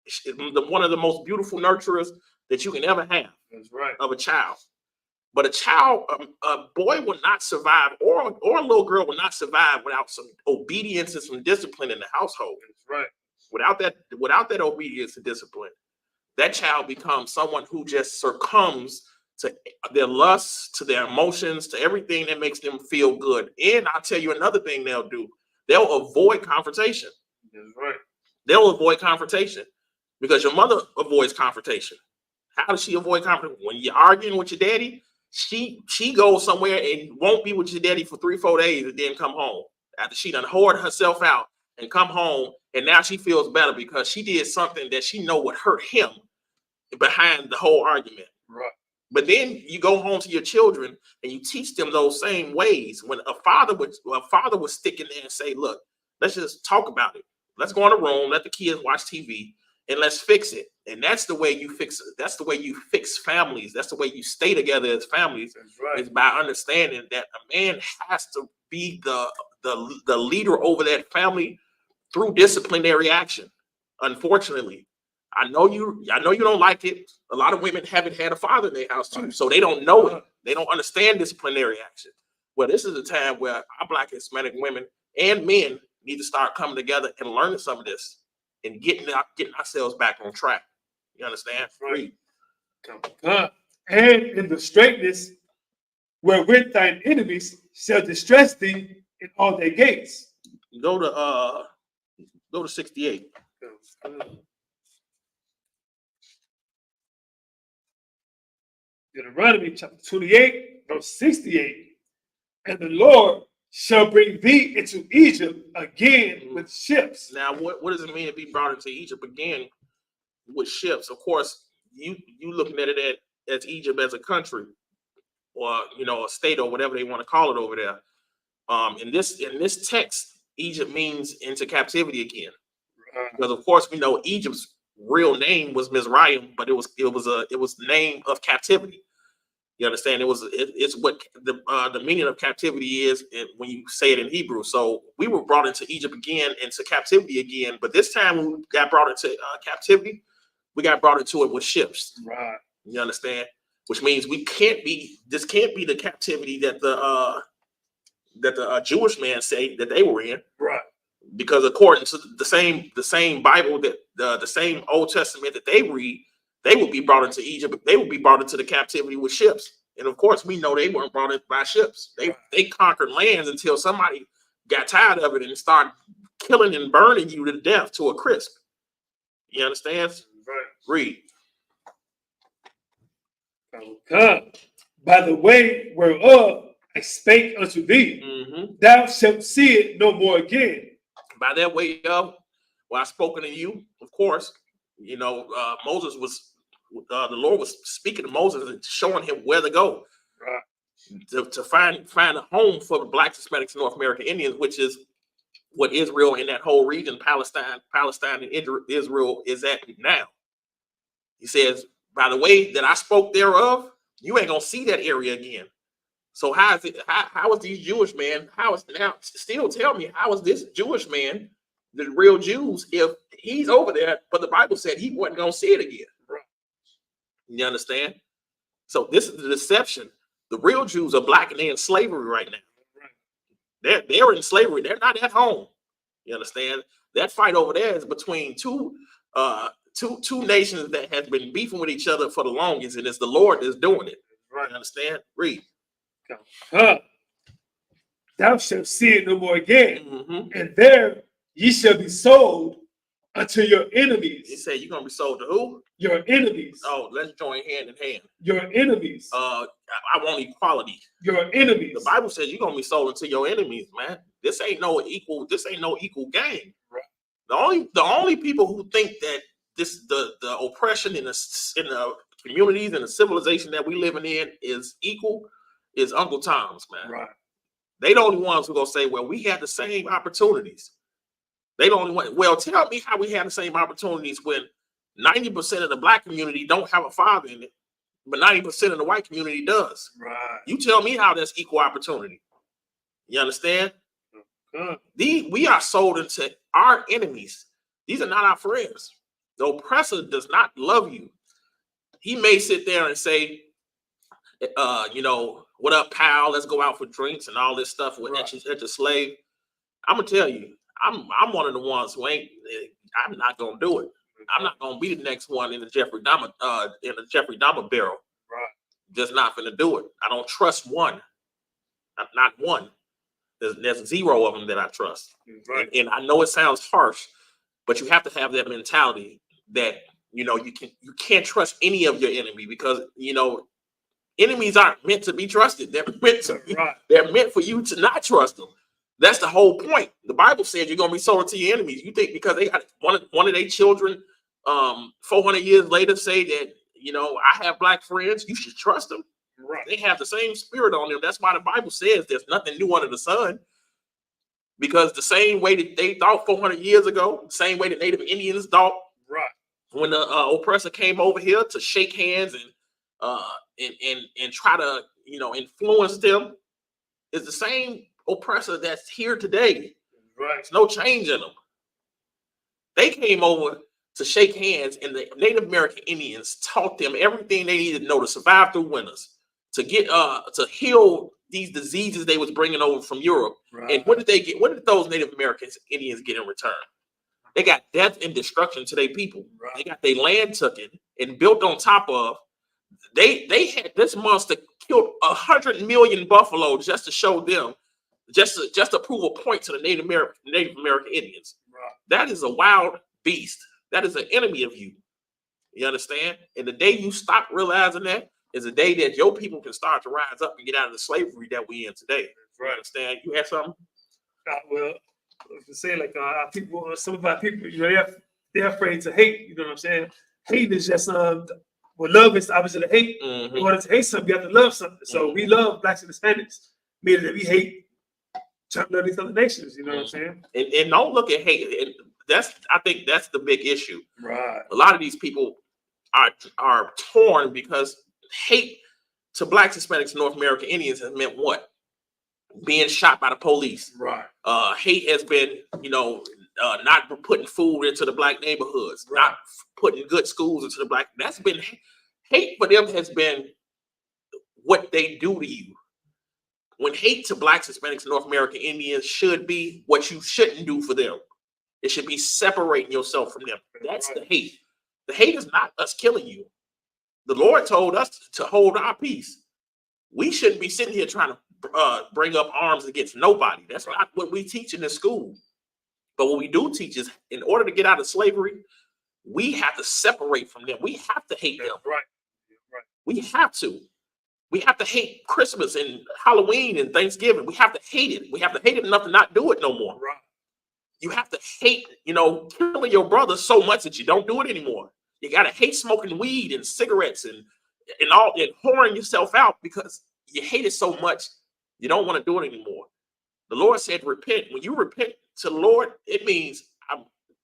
She's one of the most beautiful nurturers that you can ever have. That's right. Of a child. But a boy will not survive, or a little girl will not survive without some obedience and some discipline in the household. That's right. Without that obedience and discipline, that child becomes someone who just succumbs to their lusts, to their emotions, to everything that makes them feel good. And I'll tell you another thing they'll do. They'll avoid confrontation. That's right. They'll avoid confrontation because your mother avoids confrontation. How does she avoid confrontation? When you're arguing with your daddy, she goes somewhere and won't be with your daddy for 3-4 days and then come home after she done hoard herself out and come home, and now she feels better because she did something that she know would hurt him behind the whole argument. Right. But then you go home to your children and you teach them those same ways. When a father would stick in there and say, look, let's just talk about it. Let's go in the room, let the kids watch TV, and let's fix it. And that's the way you fix it. That's the way you fix families. That's the way you stay together as families. That's right. Is by understanding that a man has to be the leader over that family through disciplinary action. Unfortunately, I know you don't like it. A lot of women haven't had a father in their house too, so they don't know it. They don't understand disciplinary action. Well, this is a time where our Black Hispanic women and men need to start coming together and learning some of this and getting ourselves back on track. You understand? Right. And in the straightness wherewith thine enemies shall distress thee in all their gates. Go to 68. Deuteronomy chapter 28, verse 68. And the Lord shall bring thee into Egypt again with ships. Now, what does it mean to be brought into Egypt again with ships? Of course, you looking at it as Egypt as a country, or a state, or whatever they want to call it over there. In this text, Egypt means into captivity again, because of course we know Egypt's real name was Mizraim, but it was the name of captivity. You understand? It's what the meaning of captivity is when you say it in Hebrew. So we were brought into Egypt again, into captivity again, but this time when we got brought into captivity, we got brought into it with ships. Right. You understand? Which means this can't be the captivity that the Jewish man say that they were in. Right. Because according to the same Bible, that the same Old Testament that they read, they would be brought into Egypt. They would be brought into the captivity with ships. And of course, we know they weren't brought in by ships. They conquered lands until somebody got tired of it and started killing and burning you to death to a crisp. You understand? Right. Read. Come by the way whereof I spake unto thee, thou shalt see it no more again. By that way of, well, I spoken to you, of course. Moses was, the Lord was speaking to Moses and showing him where to go, right, to find a home for the Black Hispanics and North American Indians, which is what Israel and that whole region, Palestine and Israel is at now. He says, by the way that I spoke thereof, you ain't gonna see that area again. So how is these Jewish men? Still tell me, how is this Jewish man, the real Jews, if he's over there, but the Bible said he wasn't gonna see it again? Right. You understand? So this is the deception. The real Jews are Black and they're in slavery right now. Right. They're in slavery. They're not at home. You understand? That fight over there is between two nations that have been beefing with each other for the longest, and it's the Lord that's doing it. Right. You understand? Read. Thou shalt see it no more again, and there ye shall be sold unto your enemies. He said you're gonna be sold to who? Your enemies. Oh, let's join hand in hand. Your enemies. I want equality. Your enemies. The Bible says you're gonna be sold unto your enemies, man. This ain't no equal game. Right. The only people who think that the oppression in the communities and the civilization that we living in is equal is Uncle Tom's, man. Right. They the only ones who gonna say, well, we had the same opportunities. They the only one. Well, tell me how we had the same opportunities when 90% of the Black community don't have a father in it, but 90% of the white community does. Right. You tell me how that's equal opportunity. You understand? We are sold into our enemies. These are not our friends. The oppressor does not love you. he may sit there and say, you know, what up, pal? Let's go out for drinks and all this stuff with at the slave. I'm gonna tell you, I'm one of the ones who ain't. I'm not gonna do it. I'm not gonna be the next one in the Jeffrey Dahmer barrel. Right. Just not gonna do it. I don't trust one. Not one. There's 0 of them that I trust. Right. And I know it sounds harsh, but you have to have that mentality that, you know, you can't trust any of your enemy, because, you know, enemies aren't meant to be trusted. They're meant for you to not trust them. That's the whole point. The Bible says you're gonna be sold to your enemies. You think because they got one of their children 400 years later say that, you know, I have black friends, you should trust them. Right. They have the same spirit on them. That's why the Bible says there's nothing new under the sun. Because the same way that they thought 400 years ago, the same way the Native Indians thought, right, when the oppressor came over here to shake hands and try to, you know, influence them, is the same oppressor that's here today. Right. There's no change in them. They came over to shake hands, and the Native American Indians taught them everything they needed to know to survive through winters, to get to heal these diseases they was bringing over from Europe. Right. And what did they get? What did those Native American Indians get in return? They got death and destruction to their people. Right. They got their land taken and built on top of. They had this monster killed 100 million buffalo just to show them, just to prove a point to the Native American Indians. Right. That is a wild beast. That is an enemy of you. You understand? And the day you stop realizing that is the day that your people can start to rise up and get out of the slavery that we in today. You understand? You have something? Well, to say like our people, some of our people, you know, they're afraid to hate. You know what I'm saying? Hate is just well, love is the opposite of hate. Mm-hmm. In order to hate something, you have to love something. So we love blacks and Hispanics, meaning that we hate these other nations. You know what I'm saying? And don't look at hate. I think that's the big issue. Right. A lot of these people are torn because hate to blacks, Hispanics, North American Indians has meant what? Being shot by the police. Right. Hate has been, you know, not putting food into the black neighborhoods, right, not putting good schools into the black. That's been hate for them, has been what they do to you. When hate to blacks, Hispanics, North American Indians should be what you shouldn't do for them. It should be separating yourself from them. That's the hate. The hate is not us killing you. The Lord told us to hold our peace. We shouldn't be sitting here trying to bring up arms against nobody. That's not what we teach in the school. But what we do teach is, in order to get out of slavery, we have to separate from them. We have to hate them. Right. We have to. We have to hate Christmas and Halloween and Thanksgiving. We have to hate it. We have to hate it enough to not do it no more. Right. You have to hate, you know, killing your brother so much that you don't do it anymore. You got to hate smoking weed and cigarettes and whoring yourself out because you hate it so much you don't want to do it anymore. The Lord said, repent. When you repent to the Lord, it means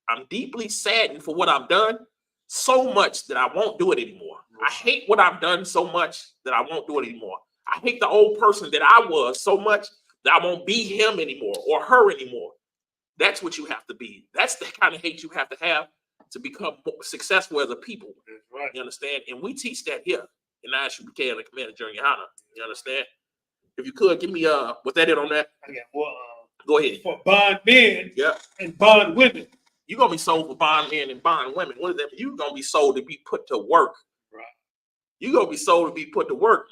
I'm deeply saddened for what I've done so much that I won't do it anymore. I hate what I've done so much that I won't do it anymore. I hate the old person that I was so much that I won't be him anymore or her anymore. That's what you have to be. That's the kind of hate you have to become successful as a people. Right. You understand? And we teach that here in Isupk and the Commander Junior Hana. You understand? If you could give me was that it on that? Okay, well, go ahead. For bond men, yeah, and bond women. You're gonna be sold for bond men and bond women. What is that? You're gonna be sold to be put to work. Right. You're gonna be sold to be put to work,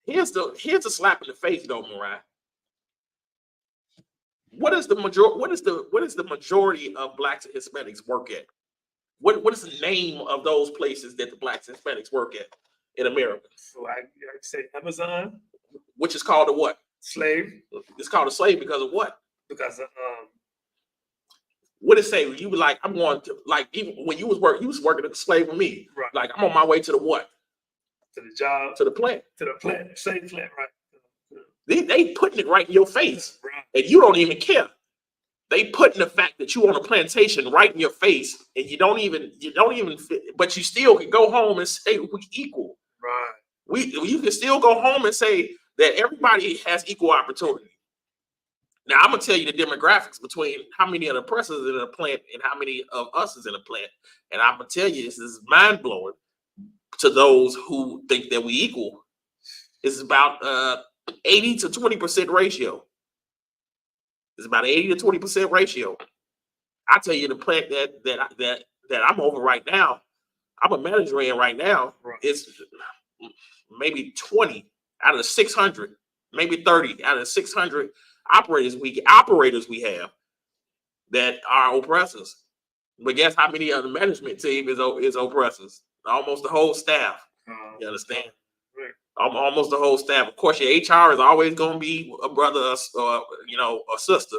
man. Here's the slap in the face, though, Mariah. What is the majority of blacks and Hispanics work at? What is the name of those places that the blacks and Hispanics work at in America? So I say Amazon, which is called a what? Slave. It's called a slave because of what? Because of what it say? You were like, I'm going to, like, even when you was working as a slave with me. Right. Like, I'm on my way to the what? To the job. To the plant. To the plant. Same plant, right? They putting it right in your face, right, and you don't even care. They putting the fact that you on a plantation right in your face, and you don't even, but you still can go home and say we equal. Right. You can still go home and say that everybody has equal opportunity. Now I'm gonna tell you the demographics between how many of the oppressors in a plant and how many of us is in a plant, and I'm gonna tell you this is mind blowing. to those who think that we equal is about 80 to 20% ratio. It's about 80 to 20% ratio. I tell you, the plant that I'm over right now, I'm a manager in right now. It's maybe 20 out of 600, maybe 30 out of 600 operators we have that are oppressors. But guess how many of the management team is oppressors? Almost the whole staff. You understand? Almost the whole staff. Of course, your HR is always going to be a brother or a sister,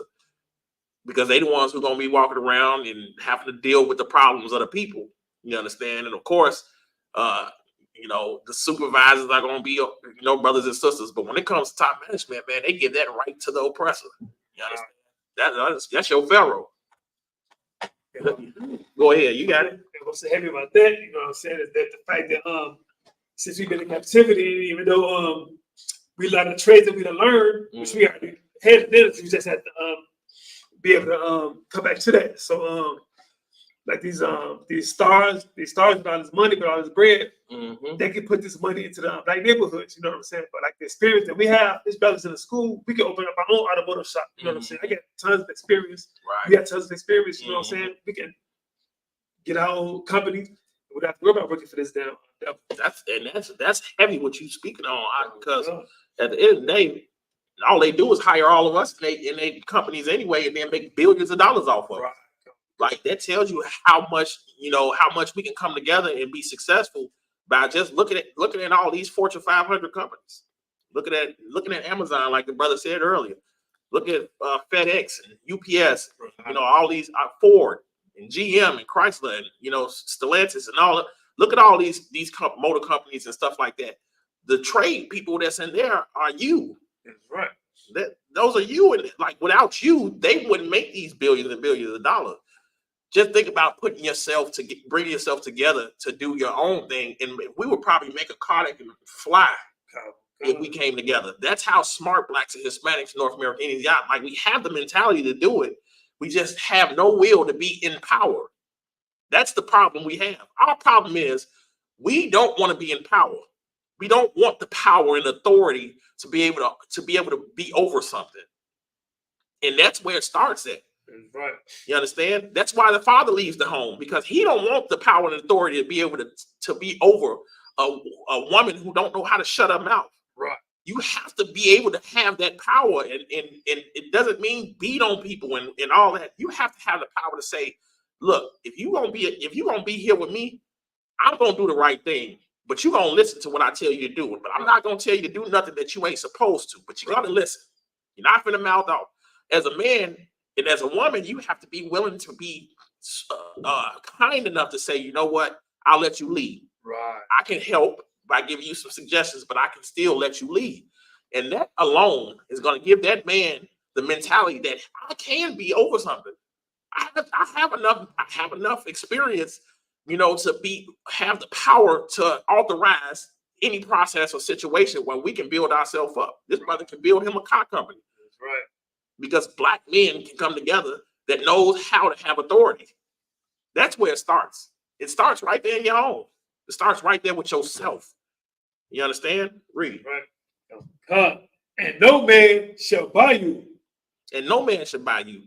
because they the ones who are going to be walking around and having to deal with the problems of the people. You understand? And of course, the supervisors are going to be brothers and sisters. But when it comes to top management, man, they give that right to the oppressor. You understand? That's your pharaoh. Go ahead, you got it. What's so heavy about that? You know what I'm saying? Is that the fact that since we've been in captivity, even though we learned the trades that we done learned, which we already had, we just had to be able to come back to that. So like these stars with all this money, with all this bread, they can put this money into the black neighborhoods. You know what I'm saying? But like the experience that we have, this brothers in the school, we can open up our own automotive shop. You know what I'm saying? I get tons of experience. Right. We got tons of experience. You know what I'm saying? We can get our own company. We don't have to worry about working for this damn. That's heavy what you speaking on, because at the end of the day, all they do is hire all of us in their companies anyway, and then make billions of dollars off of it. Like, that tells you how much we can come together and be successful by just looking at all these Fortune 500 companies. Looking at Amazon, like the brother said earlier. Look at FedEx and UPS, all these Ford and GM and Chrysler and Stellantis and all. Look at all these motor companies and stuff like that. The trade people that's in there are you. That's right. Those are you, and like without you, they wouldn't make these billions and billions of dollars. Just think about bringing yourself together to do your own thing, and we would probably make a car that can fly if we came together. That's how smart Blacks and Hispanics, North American Indians are. Like, we have the mentality to do it. We just have no will to be in power. That's the problem we have. Our problem is we don't want to be in power. We don't want the power and authority to be able to be over something. And that's where it starts at. That's right. You understand? That's why the father leaves the home, because he don't want the power and authority to be able to be over a woman who don't know how to shut her mouth. Right. You have to be able to have that power, and it doesn't mean beat on people and all that. You have to have the power to say, look, if you're gonna be here with me, I'm gonna do the right thing. But you're going to listen to what I tell you to do. But I'm not going to tell you to do nothing that you ain't supposed to. But you got to listen. You're not finna mouth off. As a man and as a woman, you have to be willing to be kind enough to say, you know what? I'll let you lead. Right. I can help by giving you some suggestions, but I can still let you lead. And that alone is going to give that man the mentality that I can be over something. I have enough experience, to have the power to authorize any process or situation where we can build ourselves up. This brother can build him a car company. That's right. Because black men can come together that knows how to have authority. That's where it starts. It starts right there in your home. It starts right there with yourself. You understand? Read. Right. And no man shall buy you. And no man shall buy you.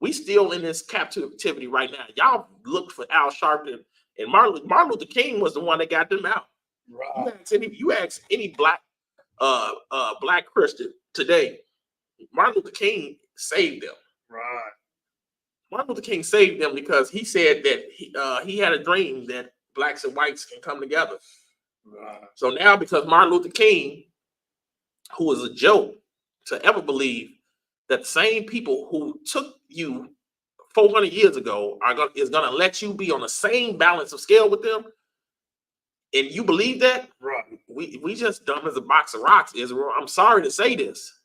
We still in this captivity right now. Y'all look for Al Sharpton. And Martin Luther King was the one that got them out. Right. You ask any black Christian today, Martin Luther King saved them. Right. Martin Luther King saved them because he said that he had a dream that blacks and whites can come together. Right. So now, because Martin Luther King, who was a joke to ever believe that the same people who took you 400 years ago is gonna let you be on the same balance of scale with them, and you believe that, right? We just dumb as a box of rocks, Israel. I'm sorry to say this.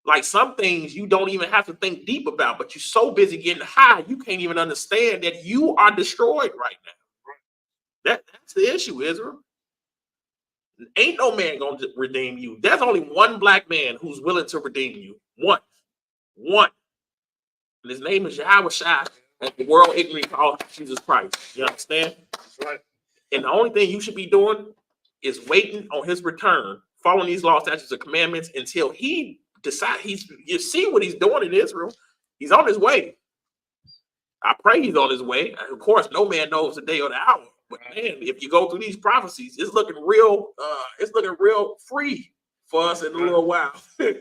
Like, some things you don't even have to think deep about, but you're so busy getting high, you can't even understand that you are destroyed right now. That's the issue, Israel. Ain't no man gonna redeem you. There's only one black man who's willing to redeem you. One. And his name is Yahweh Shai, and the world ignorantly calls Jesus Christ. You understand? That's right. And the only thing you should be doing is waiting on his return, following these laws, statutes, and commandments until he decides. You see what he's doing in Israel. He's on his way. I pray he's on his way. Of course, no man knows the day or the hour. But man, if you go through these prophecies, it's looking real. It's looking real free for us in a little while. I'm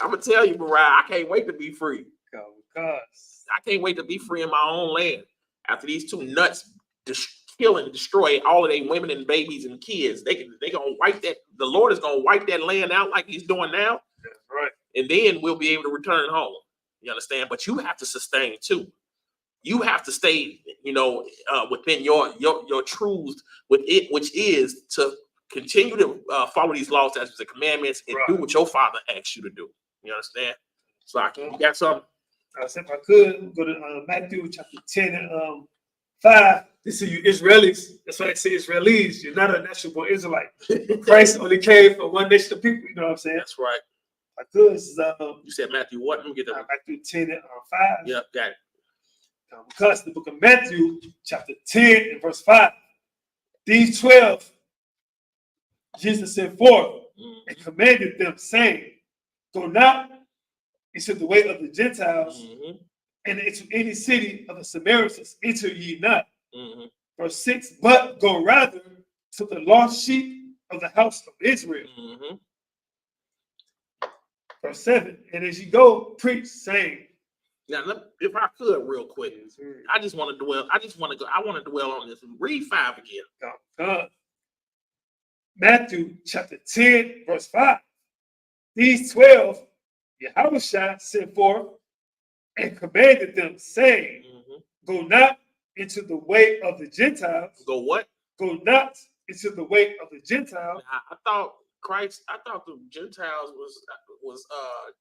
gonna tell you, Mariah, I can't wait to be free. Because I can't wait to be free in my own land. After these two nuts kill and destroy all of their women and babies and kids, they gonna wipe that. The Lord is gonna wipe that land out like He's doing now. that's right. And then we'll be able to return home. You understand? But you have to sustain too. You have to stay, within your truths with it, which is to continue to follow these laws, statutes, and commandments, and do what your Father asks you to do. You understand? So you got something? If I could go to Matthew chapter 10 and 5. This is you Israelis. That's why I say Israelis. You're not a national born Israelite. Christ only came for one nation of people. You know what I'm saying? That's right. If I could, this is, you said Matthew what? Let me get that. Matthew 10 and 5. Yep, got it. Because the book of Matthew, chapter 10 and verse 5, these 12 Jesus sent forth and commanded them, saying, go not into the way of the Gentiles, and into any city of the Samaritans enter ye not. Verse 6, but go rather to the lost sheep of the house of Israel. Verse 7, and as you go, preach, saying. Now, if I could, real quick, I want to dwell on this. Read 5 again. Matthew chapter 10, verse 5. These 12 Yahushua sent forth and commanded them, saying, go not into the way of the Gentiles. Go what? Go not into the way of the Gentiles. I thought the Gentiles was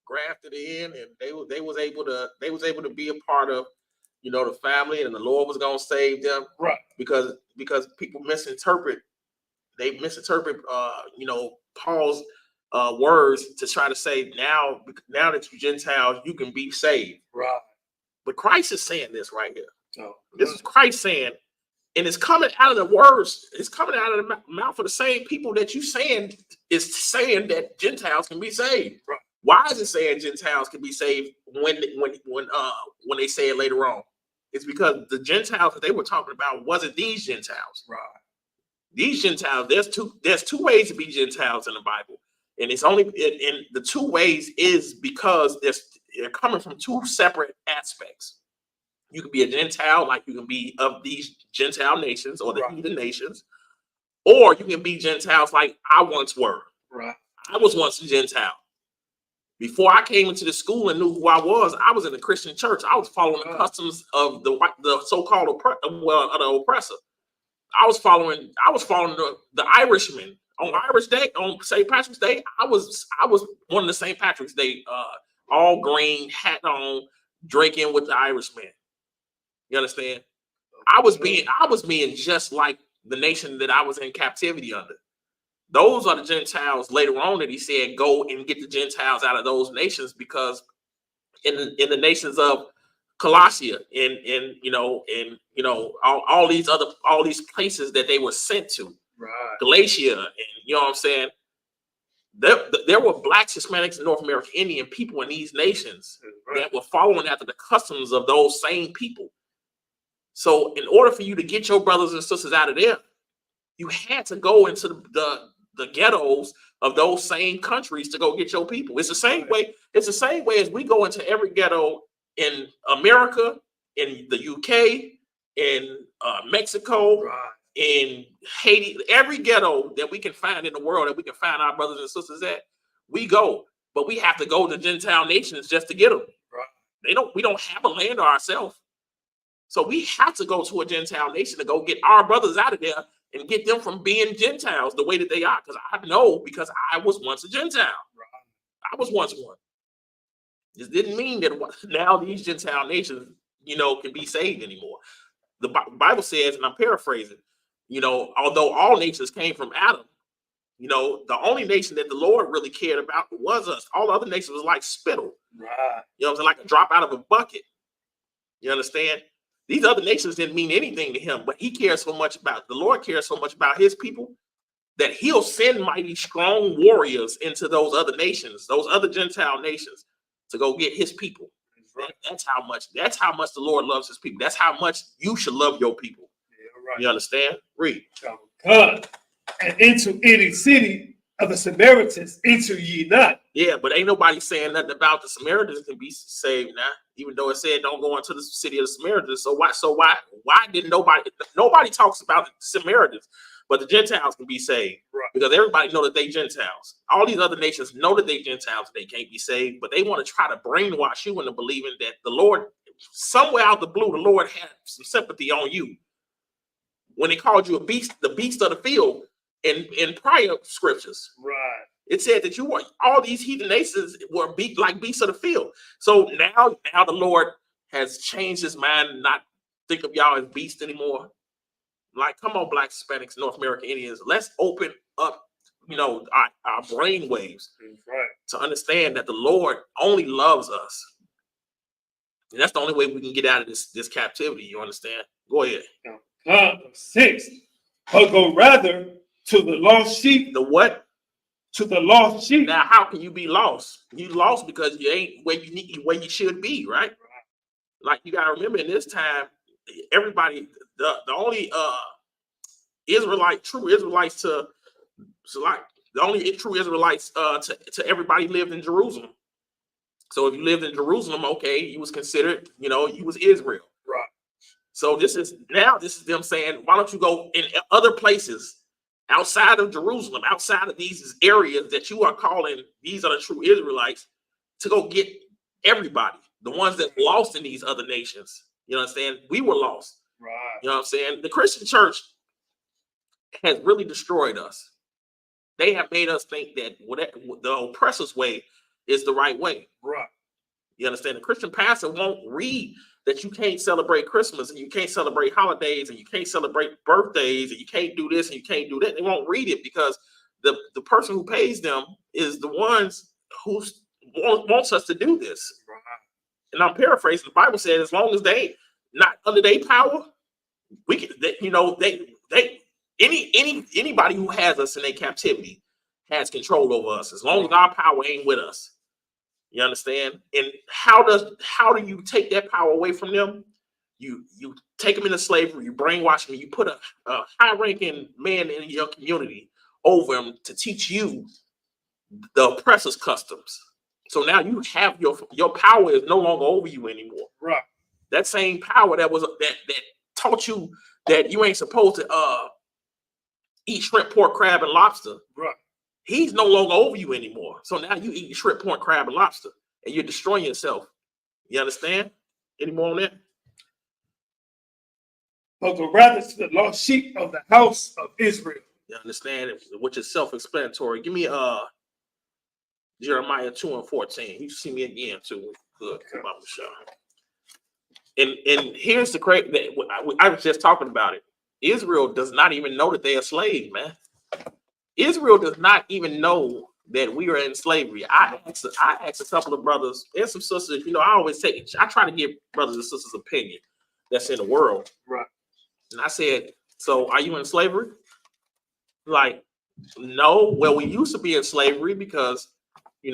grafted in, and they was able to be a part of, the family, and the Lord was going to save them, right? Because people misinterpret Paul's words to try to say now that you Gentiles, you can be saved, right? But Christ is saying this right here. Oh, this is Christ saying. And it's coming out of the words. It's coming out of the mouth of the same people that you saying is saying that Gentiles can be saved. Right. Why is it saying Gentiles can be saved when they say it later on? It's because the Gentiles that they were talking about wasn't these Gentiles. Right. These Gentiles. There's two ways to be Gentiles in the Bible, and it's only and the two ways is because they're coming from two separate aspects. You can be a Gentile, like you can be of these Gentile nations or the heathen nations, or you can be Gentiles like I once were. Right. I was once a Gentile. Before I came into the school and knew who I was in the Christian church. I was following the customs of the so-called oppressor. I was following the Irishmen on Irish Day, on St. Patrick's Day. I was one of the St. Patrick's Day, all green, hat on, drinking with the Irishmen. You understand? I was being just like the nation that I was in captivity under. Those are the Gentiles later on that he said, go and get the Gentiles out of those nations, because in the nations of Colossia and all these places that they were sent to, right. Galatia, and you know what I'm saying? There were blacks, Hispanics, and North American Indian people in these nations that were following after the customs of those same people. So in order for you to get your brothers and sisters out of there, you had to go into the ghettos of those same countries to go get your people. It's the same way. It's the same way as we go into every ghetto in America, in the UK, in Mexico, in Haiti. Every ghetto that we can find in the world, that we can find our brothers and sisters at, we go. But we have to go to Gentile nations just to get them. Right. We don't have a land ourselves. So we have to go to a Gentile nation to go get our brothers out of there and get them from being Gentiles the way that they are. Because I know, because I was once a Gentile. I was once one. This didn't mean that now these Gentile nations, can be saved anymore. The Bible says, and I'm paraphrasing, although all nations came from Adam, the only nation that the Lord really cared about was us. All the other nations was like spittle. Right. Like a drop out of a bucket. You understand? These other nations didn't mean anything to him, but he cares so much about, the Lord cares so much about his people that he'll send mighty strong warriors into those other nations, those other Gentile nations, to go get his people. That's how much the Lord loves his people. That's how much you should love your people. Yeah, right. You understand? Read. God, and into any city of the Samaritans enter ye not. Yeah, but ain't nobody saying nothing about the Samaritans can be saved now, even though it said don't go into the city of the Samaritans. So why didn't nobody talks about the Samaritans, but the Gentiles can be saved? Right. Because everybody know that they Gentiles. All these other nations know that they Gentiles, they can't be saved, but they want to try to brainwash you into believing that the Lord, somewhere out the blue, the Lord had some sympathy on you when he called you a beast, the beast of the field in prior scriptures. Right. It said that all these heathen nations were like beasts of the field. So now the Lord has changed his mind and not think of y'all as beasts anymore. Like, come on, Black, Hispanics, North American Indians, let's open up, our brain waves to understand that the Lord only loves us. And that's the only way we can get out of this captivity. You understand? Go ahead. 6. But go rather to the lost sheep. The what? To the lost sheep. Now, how can you be lost? You lost because you ain't where you should be, right? Like, you gotta remember, in this time, everybody, the only true Israelites to everybody lived in Jerusalem. So if you lived in Jerusalem, okay, you was considered, you was Israel. Right. So this is them saying, why don't you go in other places outside of Jerusalem, outside of these areas that you are calling these are the true Israelites, to go get everybody, the ones that lost in these other nations. You understand? We were lost. Right. You know what I'm saying? The Christian church has really destroyed us. They have made us think that the oppressor's way is the right way. Right. You understand? The Christian pastor won't read that you can't celebrate Christmas and you can't celebrate holidays and you can't celebrate birthdays and you can't do this and you can't do that. They won't read it because the person who pays them is the ones who wants us to do this. Right. And I'm paraphrasing. The Bible said, as long as they not under their power, we can, anybody who has us in their captivity has control over us. As long as our power ain't with us. You understand? And how do you take that power away from them? You take them into slavery, you brainwash them, you put a high-ranking man in your community over them to teach you the oppressor's customs. So now you have your power is no longer over you anymore. Right. That same power that taught you that you ain't supposed to eat shrimp, pork, crab, and lobster. Right. He's no longer over you anymore. So now you eat shrimp, pork, crab, and lobster, and you're destroying yourself. You understand? Any more on that? But go rather to the lost sheep of the house of Israel. You understand? Which is self-explanatory. Give me Jeremiah 2:14. You see me again too. Good. And here's the crazy. I was just talking about it. Israel does not even know that they are slaves, man. Israel does not even know that we are in slavery. I asked a couple of brothers and some sisters. I try to give brothers and sisters opinion that's in the world. Right. And I said, so are you in slavery? Like, no. Well, we used to be in slavery because, we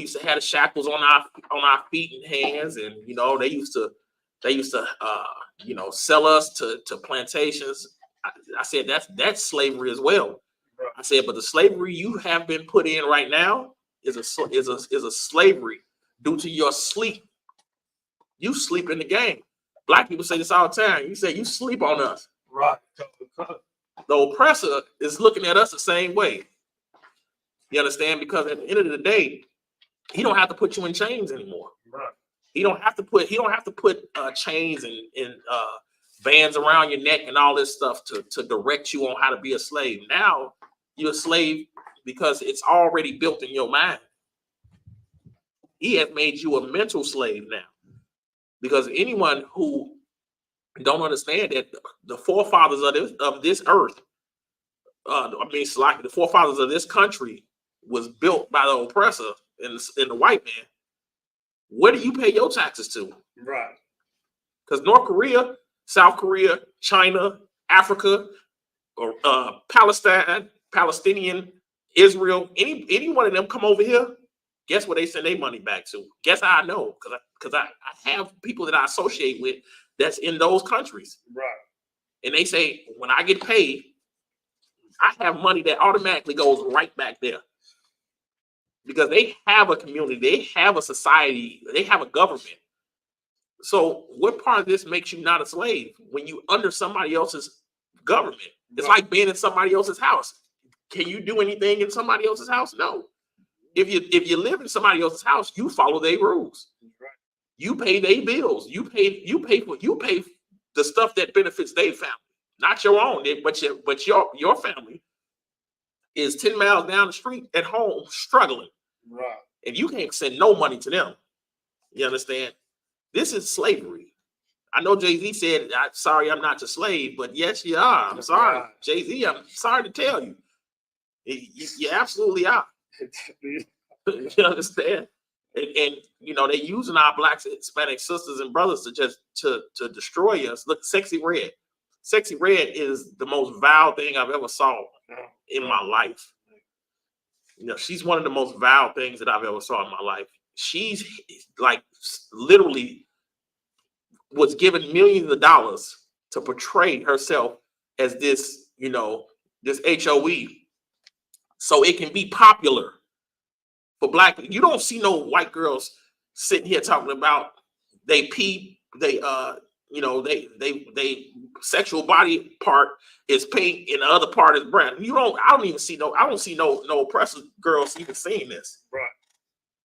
used to have the shackles on our feet and hands, and they used to sell us to plantations. I said that's slavery as well. I said, but the slavery you have been put in right now is a slavery due to your sleep. You sleep in the game. Black people say this all the time. You say you sleep on us. Right. The oppressor is looking at us the same way. You understand? Because at the end of the day, he don't have to put you in chains anymore. Right. He don't have to put chains and bands around your neck and all this stuff to direct you on how to be a slave. Now you're a slave because it's already built in your mind. He has made you a mental slave now. Because anyone who don't understand that the forefathers of this earth, the forefathers of this country was built by the oppressor and the white man. Where do you pay your taxes to? Right. Because North Korea, South Korea, China, Africa, or Palestinian, Israel, any one of them come over here, guess what they send their money back to? Guess how I know? Because I have people that I associate with that's in those countries. Right. And they say, when I get paid, I have money that automatically goes right back there. Because they have a community, they have a society, they have a government. So what part of this makes you not a slave when you under somebody else's government? It's like being in somebody else's house. Can you do anything in somebody else's house? No. If you live in somebody else's house, you follow their rules. Right. You pay their bills. You pay the stuff that benefits their family, not your own. But your family is 10 miles down the street at home struggling. Right. And you can't send no money to them. You understand? This is slavery. I know Jay-Z said, "I'm sorry, I'm not your slave," but yes, you are. I'm sorry, Jay-Z. I'm sorry to tell you, you absolutely are. You understand? And you know they using our Black, Hispanic sisters and brothers to just to destroy us. Look, Sexy Red. Sexy Red is the most vile thing I've ever saw in my life. You know, she's one of the most vile things that I've ever saw in my life. She's like literally was given millions of dollars to portray herself as this, you know, this HOE, so it can be popular for Black people. You don't see no white girls sitting here talking about they sexual body part is pink and the other part is brown. I don't see no oppressive girls even saying this. Right.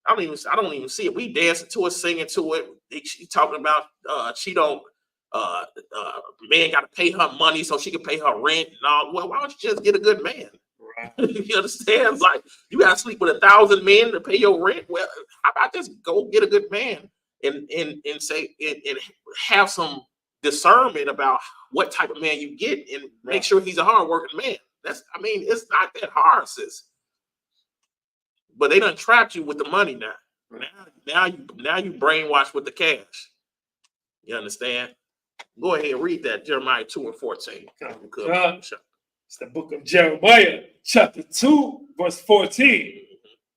I don't even see it. We dancing to it, singing to it. She talking about man got to pay her money so she can pay her rent and all. Well, why don't you just get a good man? Right. You understand? It's like you got to sleep with 1,000 men to pay your rent. Well, how about just go get a good man and have some discernment about what type of man you get and make sure he's a hardworking man. It's not that hard, sis. But they done trapped you with the money now. Now you brainwashed with the cash. You understand? Go ahead and read that, Jeremiah 2:14. It's the book of Jeremiah, chapter 2, verse 14.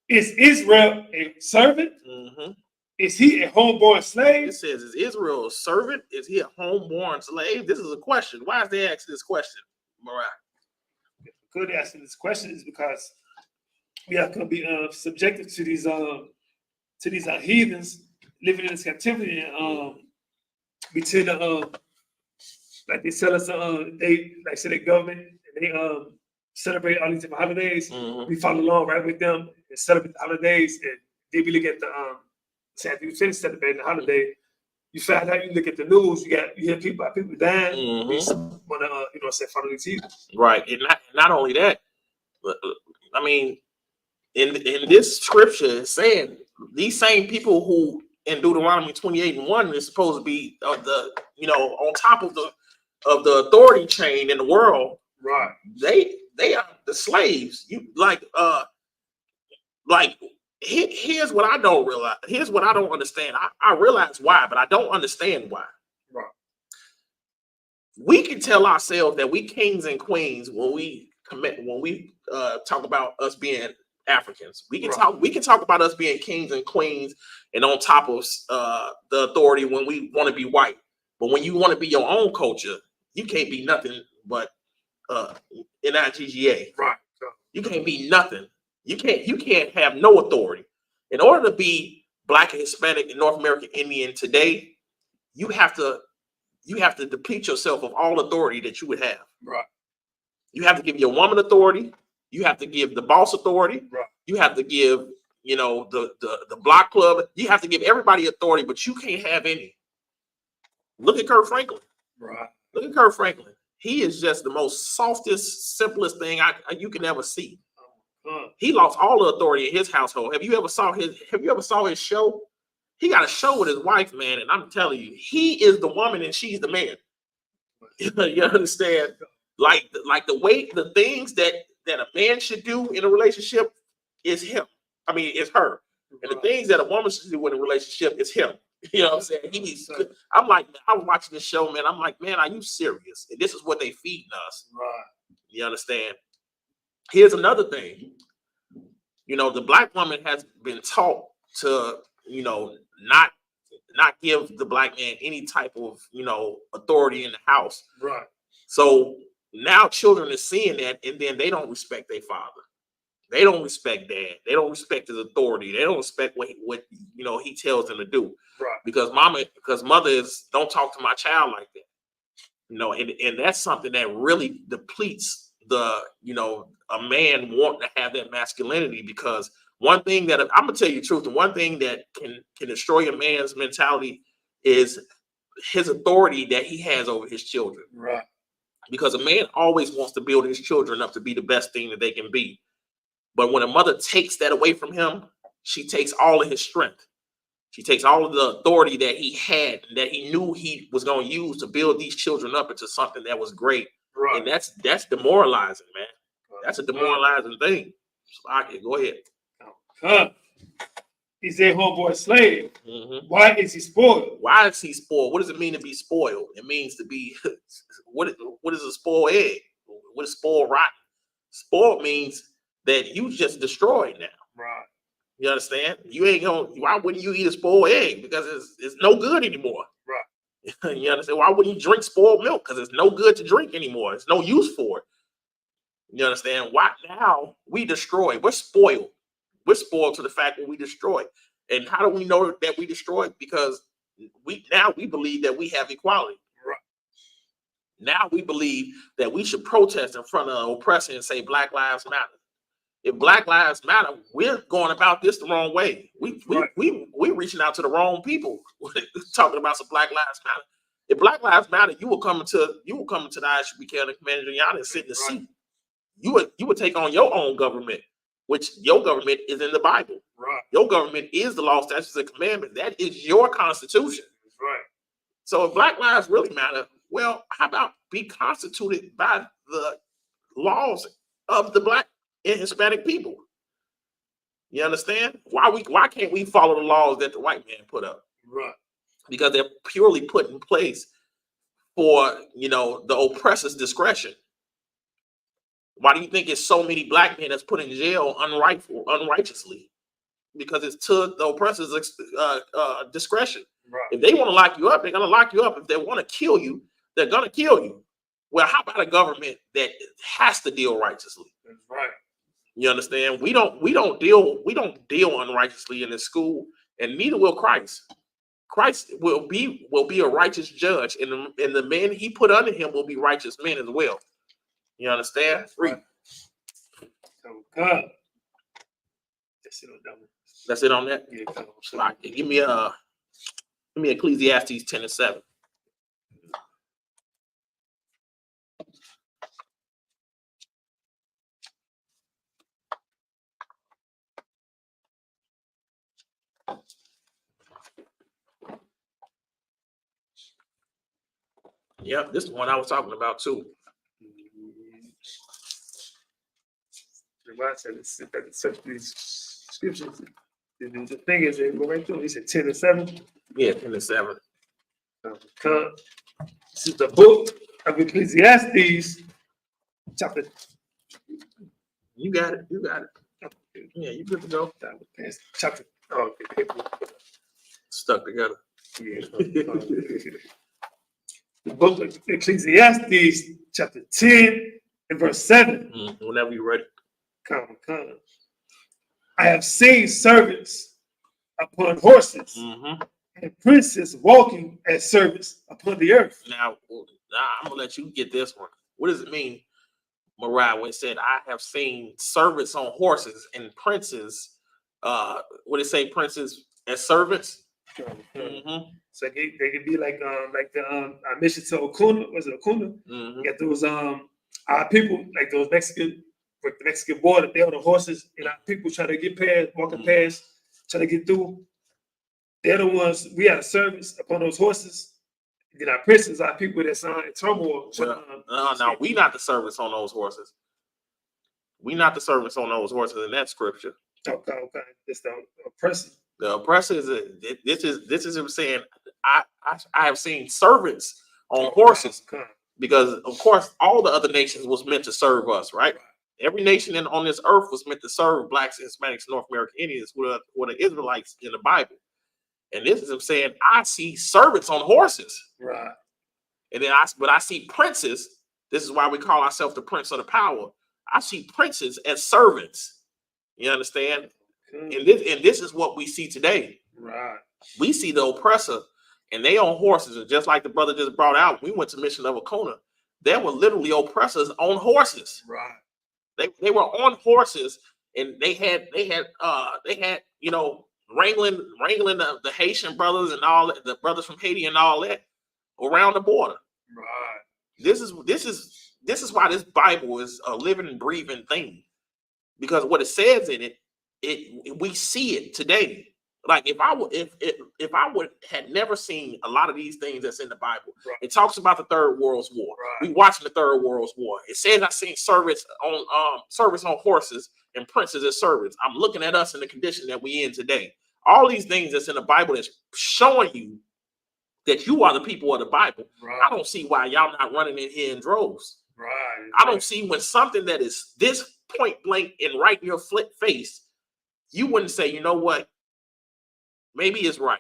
Is Israel a servant? Mm-hmm. Is he a homeborn slave? It says, is Israel a servant? Is he a homeborn slave? This is a question. Why is they asking this question, Mariah? Good asking this question is because we are going to be subjected to these heathens living in this captivity. And we tend to like they tell us the government, and they celebrate all these different holidays. Mm-hmm. We follow along right with them and celebrate the holidays. And then we look at the after you finish celebrating the holiday, you find out, you look at the news, you hear people dying. Mm-hmm. We want to follow these heathens. Right, and not only that, but, I mean, in this scripture, it's saying these same people who in Deuteronomy 28:1 is supposed to be on top of the authority chain in the world. Right. They are the slaves. Here's what I don't realize. Here's what I don't understand. I realize why, but I don't understand why. Right. We can tell ourselves that we kings and queens when we talk about us being Africans. We can talk about us being kings and queens and on top of the authority when we want to be white. But when you want to be your own culture, you can't be nothing but NIGGA. Right. You can't be nothing. You can't have no authority. In order to be Black and Hispanic and North American Indian today, you have to deplete yourself of all authority that you would have. Right. You have to give your woman authority. You have to give the boss authority. Right. You have to give, the block club. You have to give everybody authority, but you can't have any. Look at Kirk Franklin. Right. Look at Kirk Franklin. He is just the most softest, simplest thing you can ever see. He lost all the authority in his household. Have you ever saw his show? He got a show with his wife, man, and I'm telling you, he is the woman and she's the man. You understand? Like the things that a man should do in a relationship is him. I mean, it's her. And the things that a woman should do in a relationship is him. You know what I'm saying? I'm like, I was watching this show, man. I'm like, man, are you serious? And this is what they feeding us. Right. You understand? Here's another thing. You know, the black woman has been taught to, you know, not give the black man any type of, you know, authority in the house. Right. So now children are seeing that, and then they don't respect their father. They don't respect dad. They don't respect his authority. They don't respect what you know he tells them to do. Right. Because mother is don't talk to my child like that. You know, and that's something that really depletes the, you know, a man wanting to have that masculinity. Because one thing that I'm gonna tell you the truth, the one thing that can destroy a man's mentality is his authority that he has over his children. Right. Because a man always wants to build his children up to be the best thing that they can be. But when a mother takes that away from him, she takes all of his strength. She takes all of the authority that he had, that he knew he was going to use to build these children up into something that was great. Right. And that's demoralizing, man. That's a demoralizing thing. So, go ahead. He said, homeboy slave. Mm-hmm. Why is he spoiled? Why is he spoiled? What does it mean to be spoiled? It means to be, what is a spoiled egg? What is spoiled rotten? Spoiled means that you just destroyed now. Right. You understand? You ain't gonna. Why wouldn't you eat a spoiled egg? Because it's no good anymore. Right. You understand? Why wouldn't you drink spoiled milk? Because it's no good to drink anymore. It's no use for it. You understand? Why now we destroy? We're spoiled. We're spoiled to the fact that we destroy. And how do we know that we destroy? Because we believe that we have equality. Right. Now we believe that we should protest in front of the oppressor and say Black Lives Matter. If Black Lives Matter, we're going about this the wrong way. We're reaching out to the wrong people talking about some Black Lives Matter. If Black Lives Matter, you will come into the Isupk and Commander Yana and sit in the seat. You would take on your own government, which your government is in the Bible. Right. Your government is the law, statutes, and commandments. That is your constitution. That's right. So if Black lives really matter, well, how about be constituted by the laws of the Black and Hispanic people? You understand? Why can't we follow the laws that the white man put up? Right. Because they're purely put in place for, you know, the oppressor's discretion. Why do you think it's so many Black men that's put in jail unrighteously? Because it's to the oppressor's discretion. Right. If they want to lock you up, they're going to lock you up. If they want to kill you, they're going to kill you. Well, how about a government that has to deal righteously? That's right. You understand? We don't deal unrighteously in this school, and neither will Christ. Christ will be a righteous judge, and the men he put under him will be righteous men as well. You understand? Right. So God. That's it on that. Yeah, Give me Ecclesiastes 10:7. Yep, this is the one I was talking about too. These scriptures. The thing is, go right through. He said 10:7. Yeah, 10:7. This is the book of Ecclesiastes, chapter. You got it. Yeah, you good to go. Chapter. Oh, okay. Stuck together. Yeah. The book of Ecclesiastes, chapter 10 and verse 7. Whenever you're ready. Come. I have seen servants upon horses and princes walking as servants upon the earth. Now, I'm gonna let you get this one. What does it mean, Mariah, when it said, I have seen servants on horses and princes? What did it say, princes as servants? So they could be like the I mentioned to Okuna. Was it Okuna? You got those our people, like those Mexican, with the Mexican border, they on the horses, and our people try to get past, walking past, try to get through. They're the ones, we had a service upon those horses. Then our princes, our people that's in turmoil. No, we not the servants on those horses. We not the servants on those horses in that scripture. Okay. It's the oppressor. The oppressor is this is him saying, I have seen servants on horses, because of course all the other nations was meant to serve us, right? Every nation on this earth was meant to serve blacks, Hispanics, North American Indians, who are the Israelites in the Bible. And this is him saying, I see servants on horses. Right. And then I see princes. This is why we call ourselves the prince of the power. I see princes as servants. You understand? And this is what we see today. Right. We see the oppressor, and they on horses. And just like the brother just brought out, we went to Mission Level Kona. There were literally oppressors on horses. Right. They were on horses, and they had wrangling the Haitian brothers and all that, the brothers from Haiti and all that around the border. Right. This is why this Bible is a living and breathing thing, because what it says in it, we see it today. Like if I would had never seen a lot of these things that's in the Bible, right. It talks about the Third World War. Right. We watching the Third World War. It says I seen servants on horses and princes as servants. I'm looking at us in the condition that we in today. All these things that's in the Bible that's showing you that you are the people of the Bible. Right. I don't see why y'all not running in here in droves. Right. I don't see when something that is this point blank and right in your face, you wouldn't say, you know what? Maybe it's right.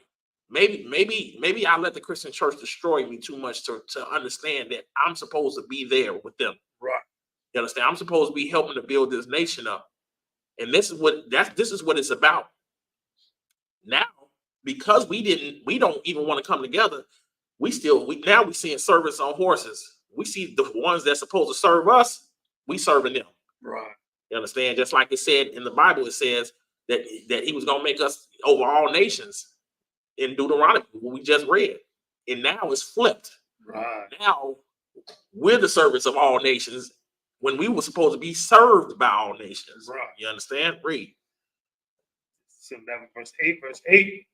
Maybe I let the Christian church destroy me too much to understand that I'm supposed to be there with them. Right. You understand? I'm supposed to be helping to build this nation up. And this is what it's about. Now, because we don't even want to come together, we seeing servants on horses. We see the ones that's supposed to serve us, we serving them. Right. You understand? Just like it said in the Bible, it says that he was going to make us over all nations in Deuteronomy, what we just read. And now it's flipped. Right. Now we're the servants of all nations when we were supposed to be served by all nations. Right. You understand? Read. So that verse 8.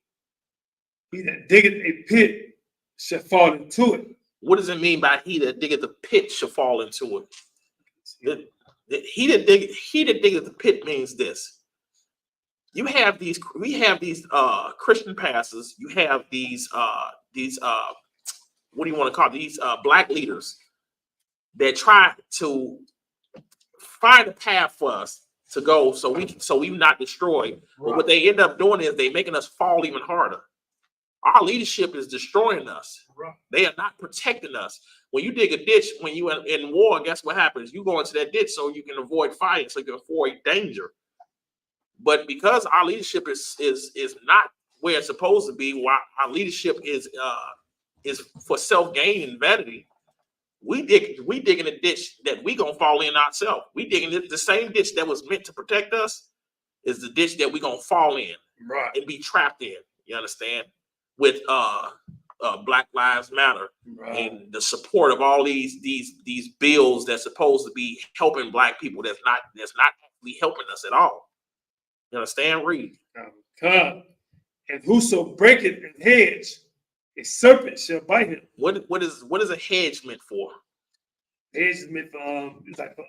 He that diggeth a pit shall fall into it. What does it mean by he that diggeth the pit shall fall into it? He that diggeth the pit means this. We have these Christian pastors. You have these what do you want to call it? These black leaders that try to find a path for us to go so we not destroyed. Right. But what they end up doing is they making us fall even harder. Our leadership is destroying us. Right. They are not protecting us. When you dig a ditch, when you in war, guess what happens? You go into that ditch so you can avoid fire, so you can avoid danger. But because our leadership is not where it's supposed to be, while our leadership is for self-gain and vanity, we digging a ditch that we gonna fall in ourselves. We digging the same ditch that was meant to protect us is the ditch that we gonna fall in, right, and be trapped in. You understand? With Black Lives Matter, right, and the support of all these bills that's supposed to be helping black people, that's not actually helping us at all. You understand? Read. And whoso breaketh an hedge, a serpent shall bite him. What is a hedge meant for? Hedge is meant for it's like for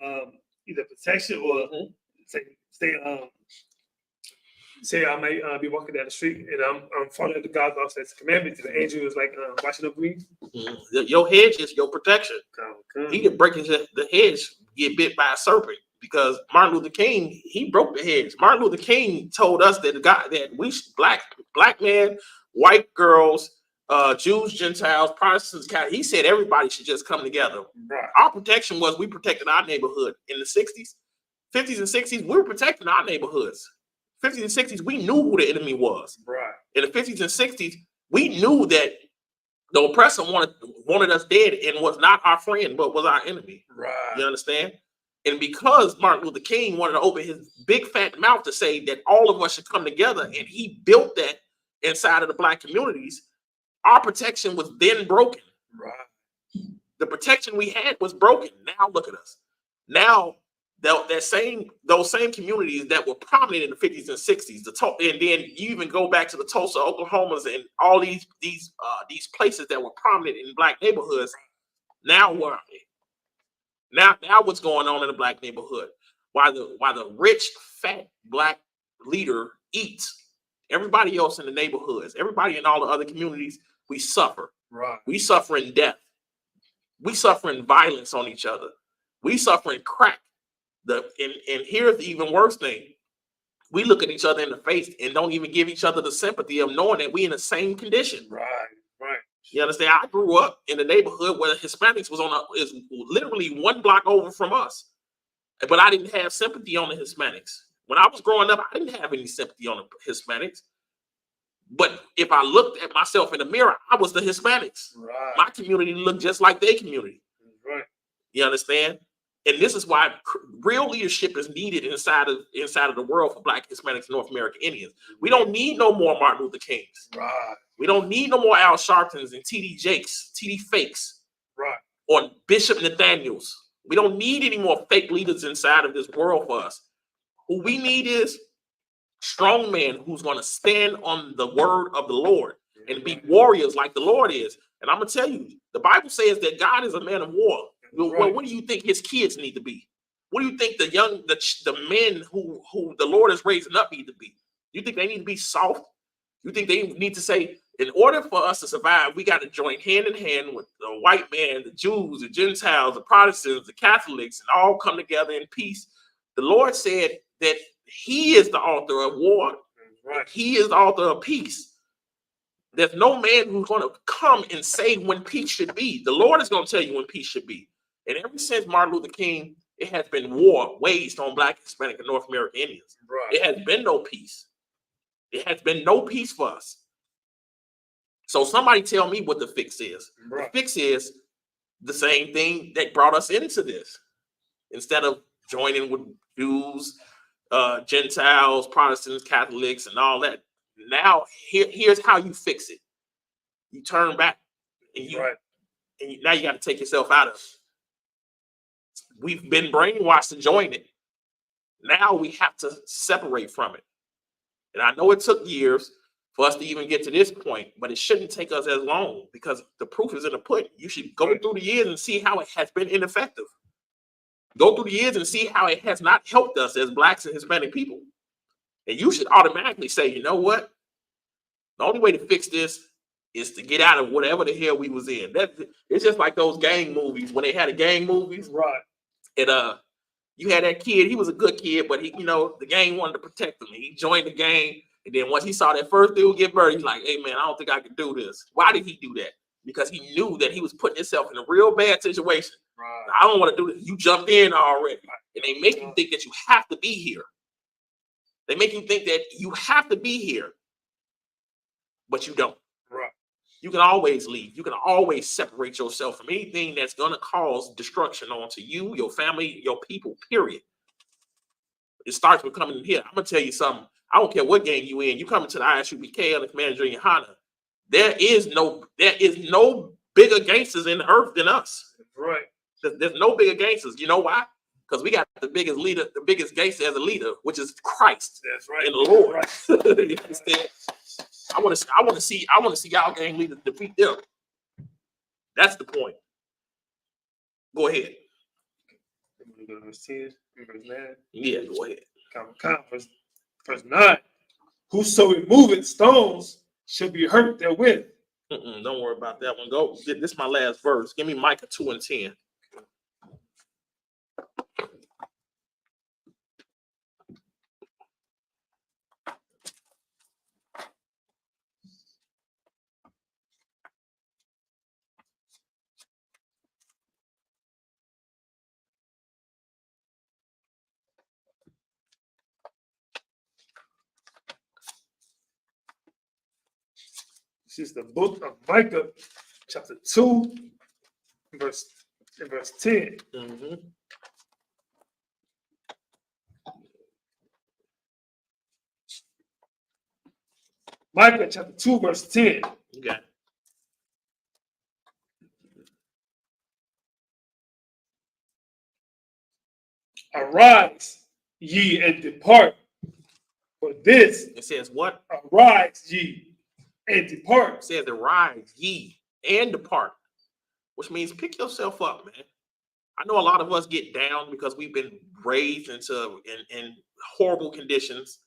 either protection or say I might be walking down the street and I'm following the God's law, that's a commandment to the angel is like watching over me. Mm-hmm. Your hedge is your protection. He didn't break the hedge, get bit by a serpent. Because Martin Luther King, he broke the hedge. Martin Luther King told us that we black men, white girls, Jews, Gentiles, Protestants, he said everybody should just come together. Right. Our protection was we protected our neighborhood in the 60s, 50s and 60s. We were protecting our neighborhoods. 50s and 60s, we knew who the enemy was. Right. In the 50s and 60s, we knew that the oppressor wanted us dead and was not our friend, but was our enemy. Right. You understand? And because Martin Luther King wanted to open his big fat mouth to say that all of us should come together, and he built that inside of the black communities, our protection was then broken. Right. The protection we had was broken. Now look at us. Now those same communities that were prominent in the 50s and 60s, and then you even go back to the Tulsa, Oklahomas, and all these places that were prominent in black neighborhoods. Now where are they? Now what's going on in the black neighborhood? While the rich, fat black leader eats Everybody else in the neighborhoods, everybody in all the other communities, we suffer. Right. We suffer in death. We suffer in violence on each other. We suffer in crack. And here's the even worse thing. We look at each other in the face and don't even give each other the sympathy of knowing that we in the same condition. Right. You understand? I grew up in a neighborhood where Hispanics is literally one block over from us. But I didn't have sympathy on the Hispanics. When I was growing up, I didn't have any sympathy on the Hispanics. But if I looked at myself in the mirror, I was the Hispanics. Right. My community looked just like their community. Right. You understand? And this is why real leadership is needed inside of the world for Black, Hispanics, North American Indians. We don't need no more Martin Luther Kings. Right. We don't need no more Al Sharptons and TD Jakes, TD Fakes, right, or Bishop Nathaniels. We don't need any more fake leaders inside of this world for us. Who we need is strong men who's going to stand on the word of the Lord and be warriors like the Lord is. And I'm going to tell you, the Bible says that God is a man of war. Well, what do you think his kids need to be? What do you think the men who the Lord is raising up need to be? You think they need to be soft? You think they need to say, in order for us to survive, we got to join hand in hand with the white man, the Jews, the Gentiles, the Protestants, the Catholics, and all come together in peace? The Lord said that he is the author of war. right. He is the author of peace. There's no man who's going to come and say when peace should be. The Lord is going to tell you when peace should be. And ever since Martin Luther King, it has been war waged on Black, Hispanic, and North American Indians. Right. It has been no peace. It has been no peace for us. So somebody tell me what the fix is. Right. The fix is the same thing that brought us into this. Instead of joining with Jews, Gentiles, Protestants, Catholics, and all that. Now, here's how you fix it. You turn back, and now you got to take yourself out of it. We've been brainwashed to join it. Now we have to separate from it. And I know it took years for us to even get to this point, but it shouldn't take us as long because the proof is in the pudding. You should go through the years and see how it has been ineffective. Go through the years and see how it has not helped us as Blacks and Hispanic people. And you should automatically say, you know what? The only way to fix this is to get out of whatever the hell we was in. It's just like those gang movies. When they had the gang movies, right? And you had that kid. He was a good kid, but the gang wanted to protect him. He joined the gang, and then once he saw that first dude get murdered, he's like, "Hey man, I don't think I can do this." Why did he do that? Because he knew that he was putting himself in a real bad situation. Right. I don't want to do this. You jumped in already, and they make you think that you have to be here. They make you think that you have to be here, but you don't. Right. You can always leave. You can always separate yourself from anything that's going to cause destruction onto you, your family, your people, period. It starts with coming in here. I'm going to tell you something. I don't care what gang you in. You come into the Isupk or the Commander in Hana. There is no bigger gangsters in the earth than us. Right. There's no bigger gangsters. You know why? Because we got the biggest leader, the biggest gangster as a leader, which is Christ. That's right. And the Lord. Right. You understand? I want to see y'all gang leaders defeat them. That's the point. Go ahead. Verse 10, verse 9. Yeah, go ahead. Verse 9. Whoso removeth stones shall be hurt therewith. Don't worry about that one. Go. This is my last verse. Give me Micah 2:10. This is the book of Micah, chapter 2, verse 10. Mm-hmm. Micah chapter 2, verse 10. Okay. Arise, ye, and depart. For this, It says what? arise, ye, and depart. It says arise ye and depart, which means pick yourself up, man. I know a lot of us get down because we've been raised into in horrible conditions.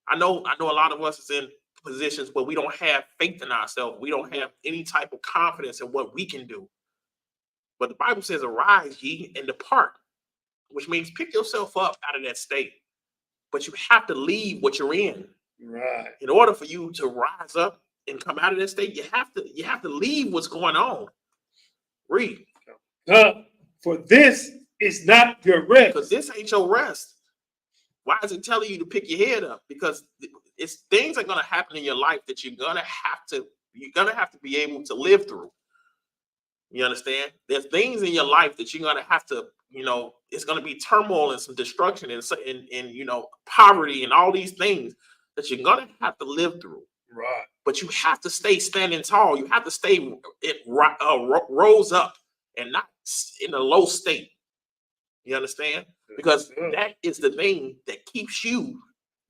I know a lot of us is in positions where we don't have faith in ourselves. We don't have any type of confidence in what we can do. But the Bible says, arise ye and depart, which means pick yourself up out of that state. But you have to leave what you're in. Right. In order for you to rise up and come out of that state, you have to leave what's going on. Read. For this is not your rest. Because this ain't your rest. Why is it telling you to pick your head up? Because it's things are gonna happen in your life that you're gonna have to be able to live through. You understand? There's things in your life that you're gonna have to, it's gonna be turmoil and some destruction and poverty and all these things that you're gonna have to live through. Right. But you have to stay standing tall. You have to stay rose up and not in a low state. You understand? Because that is the thing that keeps you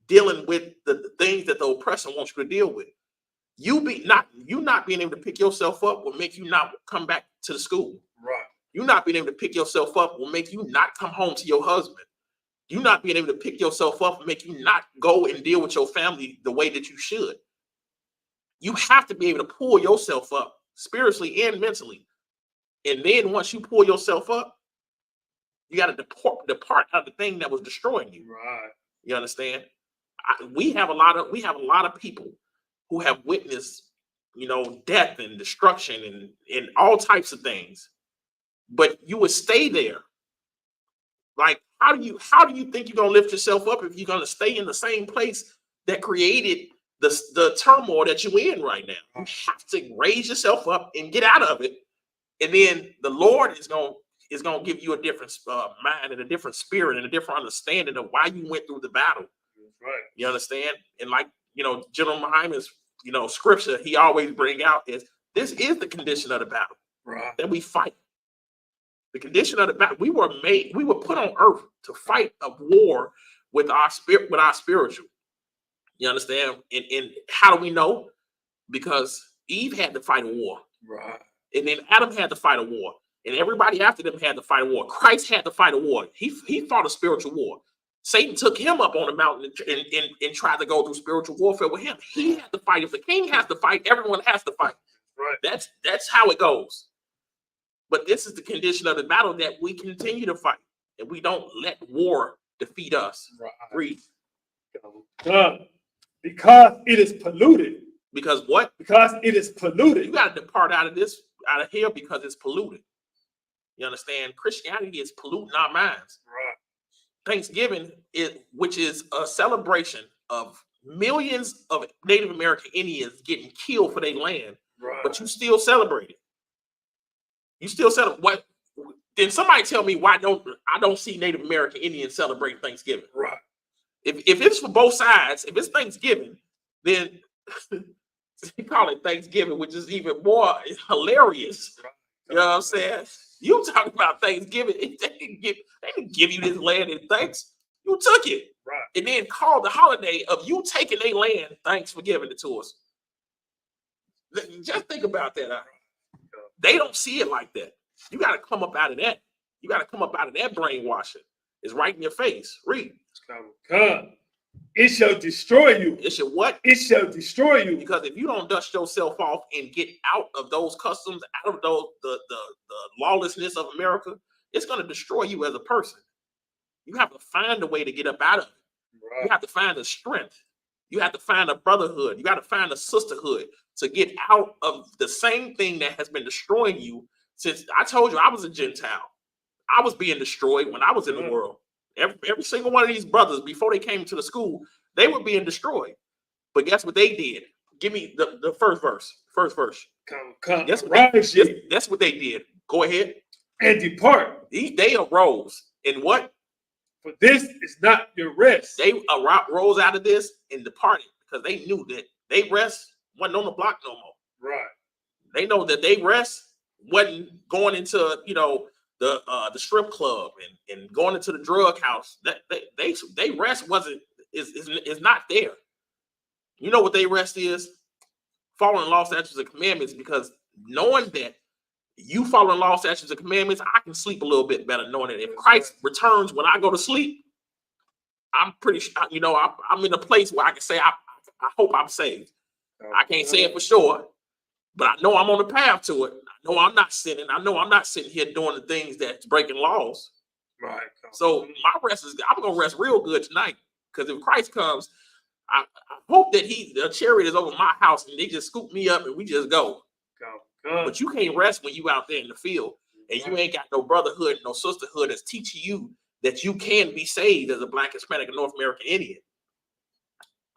dealing with the things that the oppressor wants you to deal with. You not being able to pick yourself up will make you not come back to the school. Right. You not being able to pick yourself up will make you not come home to your husband. You not being able to pick yourself up will make you not go and deal with your family the way that you should. You have to be able to pull yourself up spiritually and mentally. And then once you pull yourself up, you got to depart out of the thing that was destroying you. Right. You understand? We have a lot of people who have witnessed, death and destruction and all types of things. But you would stay there. Like, how do you think you're gonna lift yourself up if you're gonna stay in the same place that created the turmoil that you're in right now? You have to raise yourself up and get out of it, and then the Lord is gonna give you a different mind and a different spirit and a different understanding of why you went through the battle. Right. You understand? And like General Muhammad's scripture he always bring out is this is the condition of the battle. Right. That we fight. The condition of the battle, we were put on earth to fight a war with our spirit, with our spiritual. You understand? And how do we know? Because Eve had to fight a war. Right. And then Adam had to fight a war. And everybody after them had to fight a war. Christ had to fight a war. He fought a spiritual war. Satan took him up on the mountain and tried to go through spiritual warfare with him. He had to fight. If the king has to fight, everyone has to fight. Right. That's how it goes. But this is the condition of the battle that we continue to fight. And we don't let war defeat us. Right. Read. Because it is polluted. Because what? Because it is polluted. You got to depart out of here because it's polluted. You understand? Christianity is polluting our minds. Right. Thanksgiving, which is a celebration of millions of Native American Indians getting killed for their land, right. But you still celebrate it. You still celebrate. What? Then somebody tell me why I don't see Native American Indians celebrate Thanksgiving? Right. If it's for both sides, if it's Thanksgiving, then they call it Thanksgiving, which is even more hilarious. Right. You know what I'm saying? You talking about Thanksgiving? They didn't give you this land in thanks. You took it, right? And then called the holiday of you taking their land. Thanks for giving it to us. Just think about that. They don't see it like that. You got to come up out of that. You got to come up out of that brainwashing. It's right in your face. Read. It shall destroy you. It shall what? It shall destroy you. Because if you don't dust yourself off and get out of those customs, out of the lawlessness of America, it's going to destroy you as a person. You have to find a way to get up out of it. Right. You have to find a strength. You have to find a brotherhood. You got to find a sisterhood to get out of the same thing that has been destroying you since I told you I was a Gentile. I was being destroyed when I was in the world. Every single one of these brothers, before they came to the school, they were being destroyed. But guess what they did? Give me the first verse. First verse. That's what they did. Go ahead. And depart. They arose. And what? For this is not your rest. They rose out of this and departed because they knew that they rest wasn't on the block no more. Right. They know that they rest wasn't going into, the strip club and going into the drug house. That they rest is not there. You know what they rest is? Following law, statutes, and commandments, because knowing that you following law, statutes, and commandments, I can sleep a little bit better knowing that if Christ returns when I go to sleep, I'm pretty sure, I'm in a place where I can say, I hope I'm saved. I can't say it for sure, but I know I'm on the path to it. I know I'm not sinning. I know I'm not sitting here doing the things that's breaking laws. Right. So my rest is, I'm gonna rest real good tonight, because if Christ comes, I hope that the chariot is over my house and they just scoop me up and we just go. But you can't rest when you out there in the field and you ain't got no brotherhood, no sisterhood that's teaching you that you can be saved as a Black, Hispanic, and North American Indian.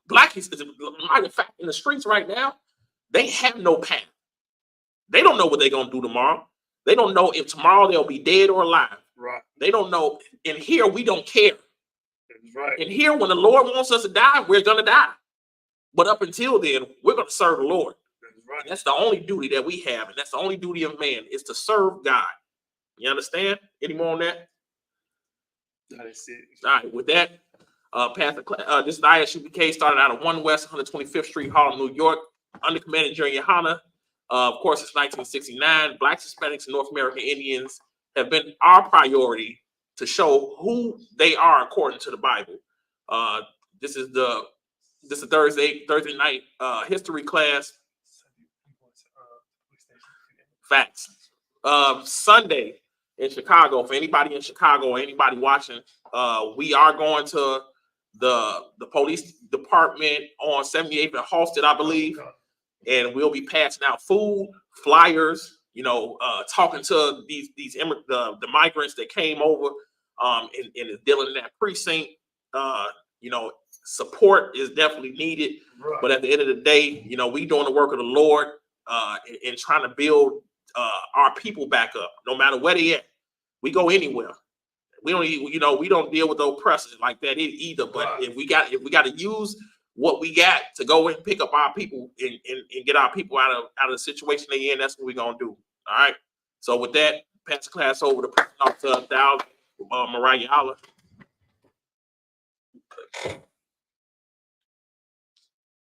Black is, matter of fact, in the streets right now, they have no path. They don't know what they're gonna do tomorrow. They don't know if tomorrow they'll be dead or alive. Right. They don't know. And here we don't care. That's right. And here, when the Lord wants us to die, we're gonna die. But up until then, we're gonna serve the Lord. That's right. And that's the only duty that we have, and that's the only duty of man, is to serve God. You understand? Any more on that? That is it. All right. With that, this is the Isupk, started out of 1 West 125th Street, Harlem, New York, under Commander General Yohana. Of course, it's 1969. Blacks, Hispanics, and North American Indians have been our priority to show who they are according to the Bible. This is Thursday night history class. Facts. Sunday in Chicago, for anybody in Chicago or anybody watching, we are going to the police department on 78th and Halsted, I believe, and we'll be passing out food, flyers, talking to the migrants that came over and is dealing in that precinct. Support is definitely needed, right. But at the end of the day, we doing the work of the Lord and trying to build our people back up, no matter where they at. We go anywhere. We don't deal with the oppressors like that either. But right. if we got to use what we got to go and pick up our people and get our people out of the situation they in, that's what we're gonna do. All right. So with that, pass the class over to Mariah Allah.